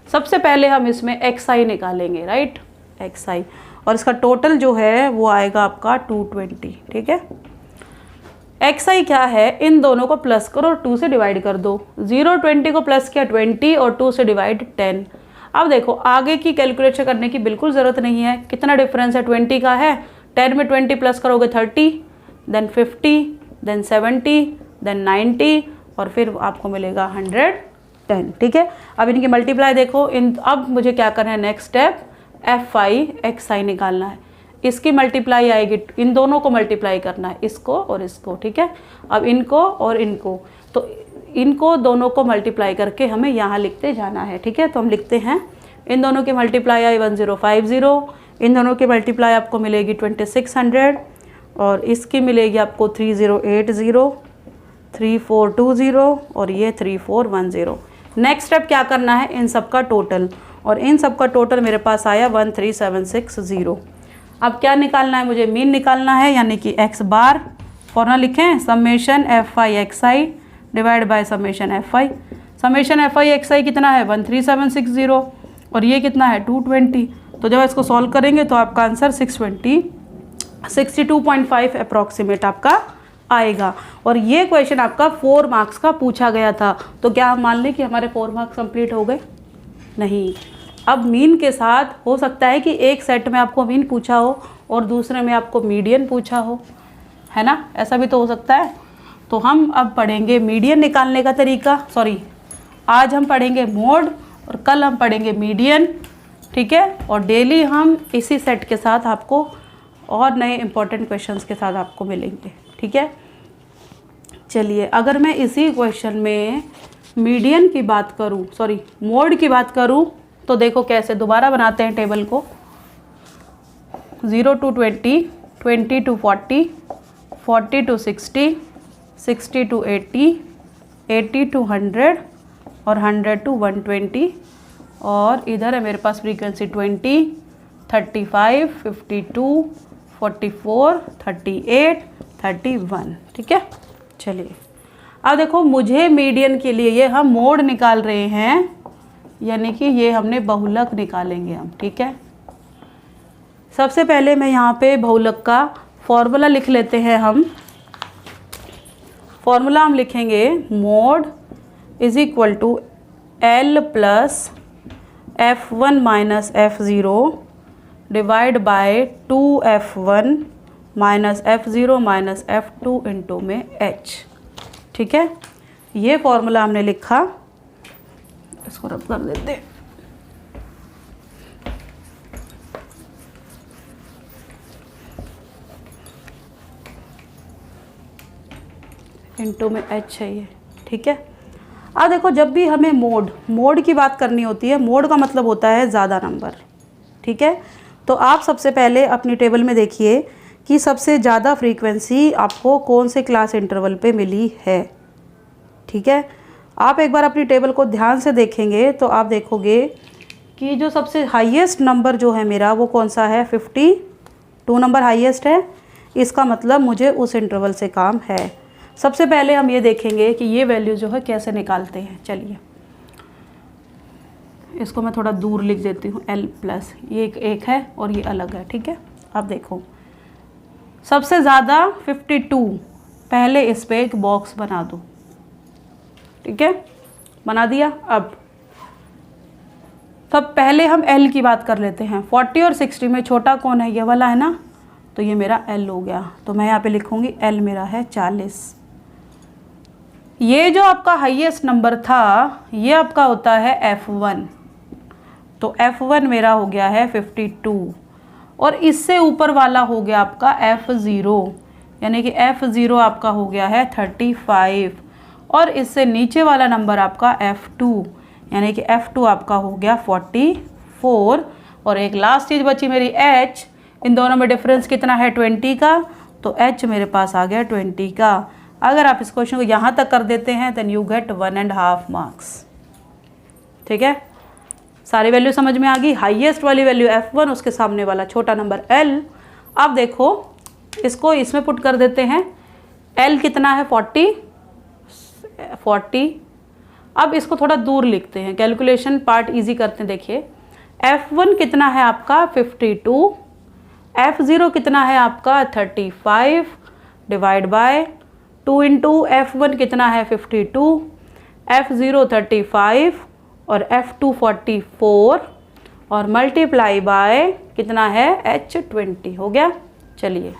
सबसे पहले हम इसमें XI निकालेंगे, राइट, XI, और इसका टोटल जो है वो आएगा आपका 220, ठीक है। XI क्या है, इन दोनों को प्लस करो और 2 से डिवाइड कर दो। 0-20 को प्लस किया 20 और 2 से डिवाइड 10। अब देखो, आगे की कैलकुलेशन करने की बिल्कुल ज़रूरत नहीं है। कितना डिफरेंस है, 20 का है, 10 में 20 प्लस करोगे 30, देन 50, देन 70, देन 90, और फिर आपको मिलेगा 110, ठीक है। अब इनकी मल्टीप्लाई देखो, अब मुझे क्या करना है, नेक्स्ट स्टेप FI XI निकालना है। इसकी मल्टीप्लाई आएगी, इन दोनों को मल्टीप्लाई करना है, इसको और इसको, ठीक है। अब इनको और इनको, तो इनको दोनों को मल्टीप्लाई करके हमें यहाँ लिखते जाना है, ठीक है। तो हम लिखते हैं, इन दोनों की मल्टीप्लाई आई 1050, इन दोनों की मल्टीप्लाई आपको मिलेगी 2600, और इसकी मिलेगी आपको 3080, 3420 और ये 3410। नेक्स्ट स्टेप क्या करना है, इन सब का टोटल, और इन सब का टोटल मेरे पास आया 13760। अब क्या निकालना है, मुझे मीन निकालना है, यानी कि x बार। फॉर्मूला लिखें, summation FI XI divide by summation FI। Summation FI XI कितना है, 13760, और ये कितना है 220। तो जब इसको सॉल्व करेंगे तो आपका आंसर 62.5 अप्रॉक्सीमेट आपका आएगा। और ये क्वेश्चन आपका 4 मार्क्स का पूछा गया था। तो क्या हम मान लें कि हमारे 4 मार्क्स कंप्लीट हो गए? नहीं। अब मीन के साथ हो सकता है कि एक सेट में आपको मीन पूछा हो और दूसरे में आपको मीडियन पूछा हो, है ना, ऐसा भी तो हो सकता है। तो हम अब पढ़ेंगे मीडियन निकालने का तरीका, आज हम पढ़ेंगे मोड और कल हम पढ़ेंगे मीडियन, ठीक है। और डेली हम इसी सेट के साथ आपको और नए इम्पोर्टेंट क्वेश्चंस के साथ आपको मिलेंगे, ठीक है। चलिए, अगर मैं इसी क्वेश्चन में मीडियन की बात करूं, मोड की बात करूं, तो देखो कैसे दोबारा बनाते हैं टेबल को। 0 to 20, 20 to 40, 40 to 60, 60 to 80, 80 to 100 और 100 to 120, और इधर है मेरे पास फ्रीक्वेंसी 20, 35, 52, 44, 38, 31, ठीक है। चलिए, अब देखो मुझे मीडियन के लिए ये हम मोड निकाल रहे हैं, यानी कि ये हमने बहुलक निकालेंगे हम, ठीक है। सबसे पहले मैं यहाँ पे बहुलक का फॉर्मूला लिख लेते हैं हम। फॉर्मूला हम लिखेंगे mode is equal to L plus F1 minus F0 divide by 2F1 minus F0 minus F2 into में H, ठीक है। ये फॉर्मूला हमने लिखा, इसको रब कर देते हैं। इंटू में H है ये, ठीक है। अब देखो, जब भी हमें मोड की बात करनी होती है, मोड का मतलब होता है ज़्यादा नंबर, ठीक है। तो आप सबसे पहले अपनी टेबल में देखिए कि सबसे ज़्यादा फ्रीक्वेंसी आपको कौन से क्लास इंटरवल पे मिली है, ठीक है। आप एक बार अपनी टेबल को ध्यान से देखेंगे तो आप देखोगे कि जो सबसे हाईएस्ट नंबर जो है मेरा वो कौन सा है, 52 नंबर हाईएस्ट है। इसका मतलब मुझे उस इंटरवल से काम है। सबसे पहले हम ये देखेंगे कि ये वैल्यू जो है कैसे निकालते हैं। चलिए, इसको मैं थोड़ा दूर लिख देती हूँ, L प्लस, ये एक है और ये अलग है, ठीक है। अब देखो, सबसे ज़्यादा 52, पहले इस पर एक बॉक्स बना दो, ठीक है, बना दिया। अब सब पहले हम L की बात कर लेते हैं। 40 और 60 में छोटा कौन है, ये वाला है ना, तो ये मेरा L हो गया। तो मैं यहाँ पे लिखूँगी L मेरा है 40। ये जो आपका हाईएस्ट नंबर था ये आपका होता है F1, तो F1 मेरा हो गया है 52, और इससे ऊपर वाला हो गया आपका F0, यानी कि F0 आपका हो गया है 35, और इससे नीचे वाला नंबर आपका F2, यानी कि F2 आपका हो गया 44, और एक लास्ट चीज़ बची मेरी H। इन दोनों में डिफरेंस कितना है, 20 का, तो H मेरे पास आ गया 20 का। अगर आप इस क्वेश्चन को यहाँ तक कर देते हैं देन यू गेट 1.5 मार्क्स, ठीक है। सारी वैल्यू समझ में आ गई। हाईएस्ट वाली वैल्यू F1, उसके सामने वाला छोटा नंबर L। अब देखो, इसको इसमें पुट कर देते हैं। L कितना है, 40। अब इसको थोड़ा दूर लिखते हैं, कैलकुलेशन पार्ट इजी करते हैं। देखिए, F1 कितना है आपका 52, F0 कितना है आपका 35, डिवाइड बाय 2 इंटू F1 कितना है 52, F0 35 और F2 44, और मल्टीप्लाई बाय कितना है H 20 हो गया। चलिए,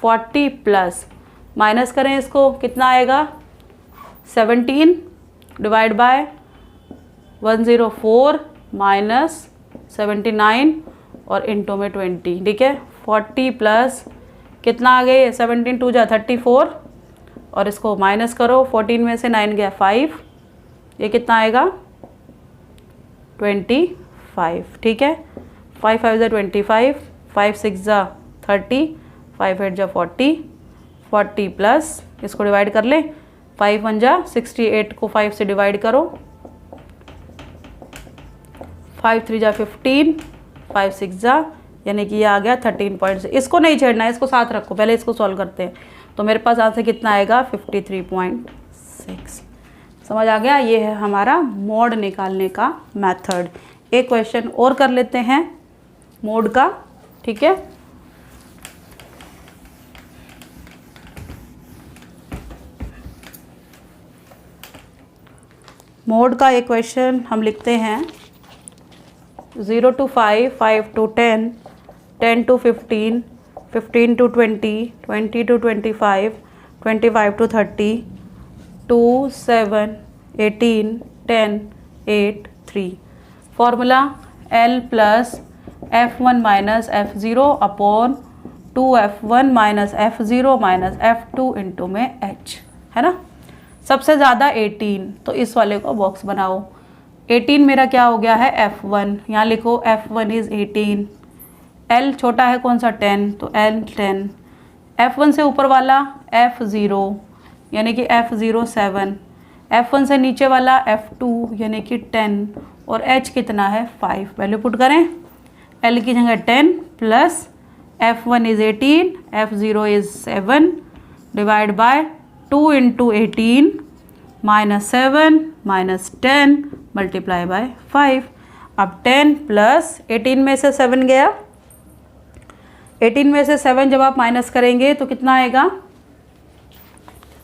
40 प्लस माइनस करें इसको, कितना आएगा 17, डिवाइड बाय 104 माइनस 79 और इंटू में 20, ठीक है। 40 प्लस कितना आ गए, 17 2 जा 34, और इसको माइनस करो, 14 में से 9 गया 5, ये कितना आएगा 25, ठीक है। 5 5 जा 25, 5 6 जा 30, 5 8 जा 40, 40 प्लस इसको डिवाइड कर ले, 5 1 जा 68 को 5 से डिवाइड करो, 5 3 जा 15, 5 6 जा, यानी कि ये आ गया 13.6। इसको नहीं छेड़ना है, इसको साथ रखो, पहले इसको सॉल्व करते हैं। तो मेरे पास आंसर कितना आएगा 53.6। समझ आ गया, ये है हमारा मोड निकालने का मेथड। एक क्वेश्चन और कर लेते हैं मोड का, ठीक है। मोड का एक क्वेश्चन हम लिखते हैं 0 to 5, 5 to 10, 10 to 15, 15 to 20, 20 to 25, 25 to 30, 2, 7, 18, 10, 8, 3. Formula L plus F1 minus F0 upon 2F1 minus F0 minus F2 into में H, है ना। सबसे ज़्यादा 18, तो इस वाले को बॉक्स बनाओ। 18 मेरा क्या हो गया है F1, यहाँ लिखो F1 इज़ 18। L छोटा है कौन सा 10, तो L 10। F1 से ऊपर वाला F0 यानी कि F0 7, F1 से नीचे वाला F2 यानी कि 10 और H कितना है 5। वैल्यू पुट करें, L की जगह 10 plus F1 is 18, F0 is 7 divide by 2 into 18 minus 7 minus 10 multiply by 5। अब 10 प्लस 18 में से 7 गया, 18 में से 7 जब आप माइनस करेंगे तो कितना आएगा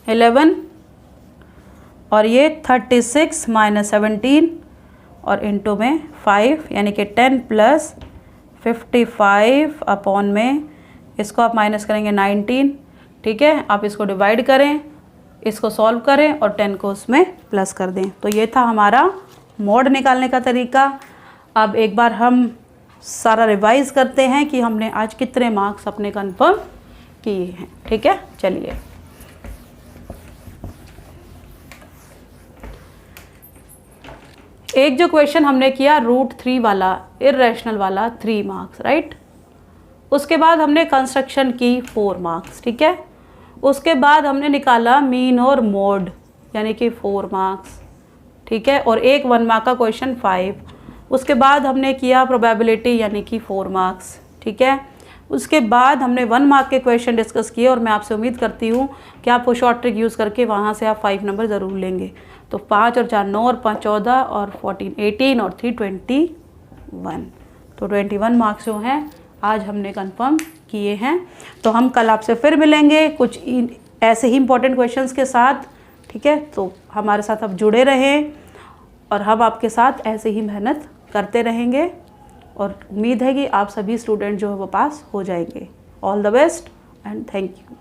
11 और ये 36 माइनस 17 और इंटू में 5 यानी कि 10 प्लस 55 अपॉन में इसको आप माइनस करेंगे 19। ठीक है, आप इसको डिवाइड करें, इसको सॉल्व करें और 10 को उसमें प्लस कर दें। तो ये था हमारा मोड निकालने का तरीका। अब एक बार हम सारा रिवाइज करते हैं कि हमने आज कितने मार्क्स अपने कंफर्म किए हैं। ठीक है, चलिए एक जो क्वेश्चन हमने किया √3 वाला इर्रेशनल वाला 3 मार्क्स, राइट। उसके बाद हमने कंस्ट्रक्शन की 4 मार्क्स, ठीक है। उसके बाद हमने निकाला मीन और मोड यानी कि 4 मार्क्स, ठीक है। और एक 1 मार्क का क्वेश्चन 5। उसके बाद हमने किया प्रोबेबिलिटी यानी कि 4 मार्क्स, ठीक है। उसके बाद हमने 1 मार्क के क्वेश्चन डिस्कस किए और मैं आपसे उम्मीद करती हूँ कि आप वो शॉर्ट ट्रिक यूज़ करके वहाँ से आप 5 नंबर ज़रूर लेंगे। तो 5 और 4 9 और 5 14 और 14 18 और 3 21। तो 21 मार्क्स जो हैं आज हमने कंफर्म किए हैं। तो हम कल आपसे फिर मिलेंगे कुछ ऐसे ही इंपॉर्टेंट क्वेश्चंस के साथ, ठीक है। तो हमारे साथ आप जुड़े रहें और हम आपके साथ ऐसे ही मेहनत करते रहेंगे और उम्मीद है कि आप सभी स्टूडेंट जो है वो पास हो जाएंगे। All the best and thank you.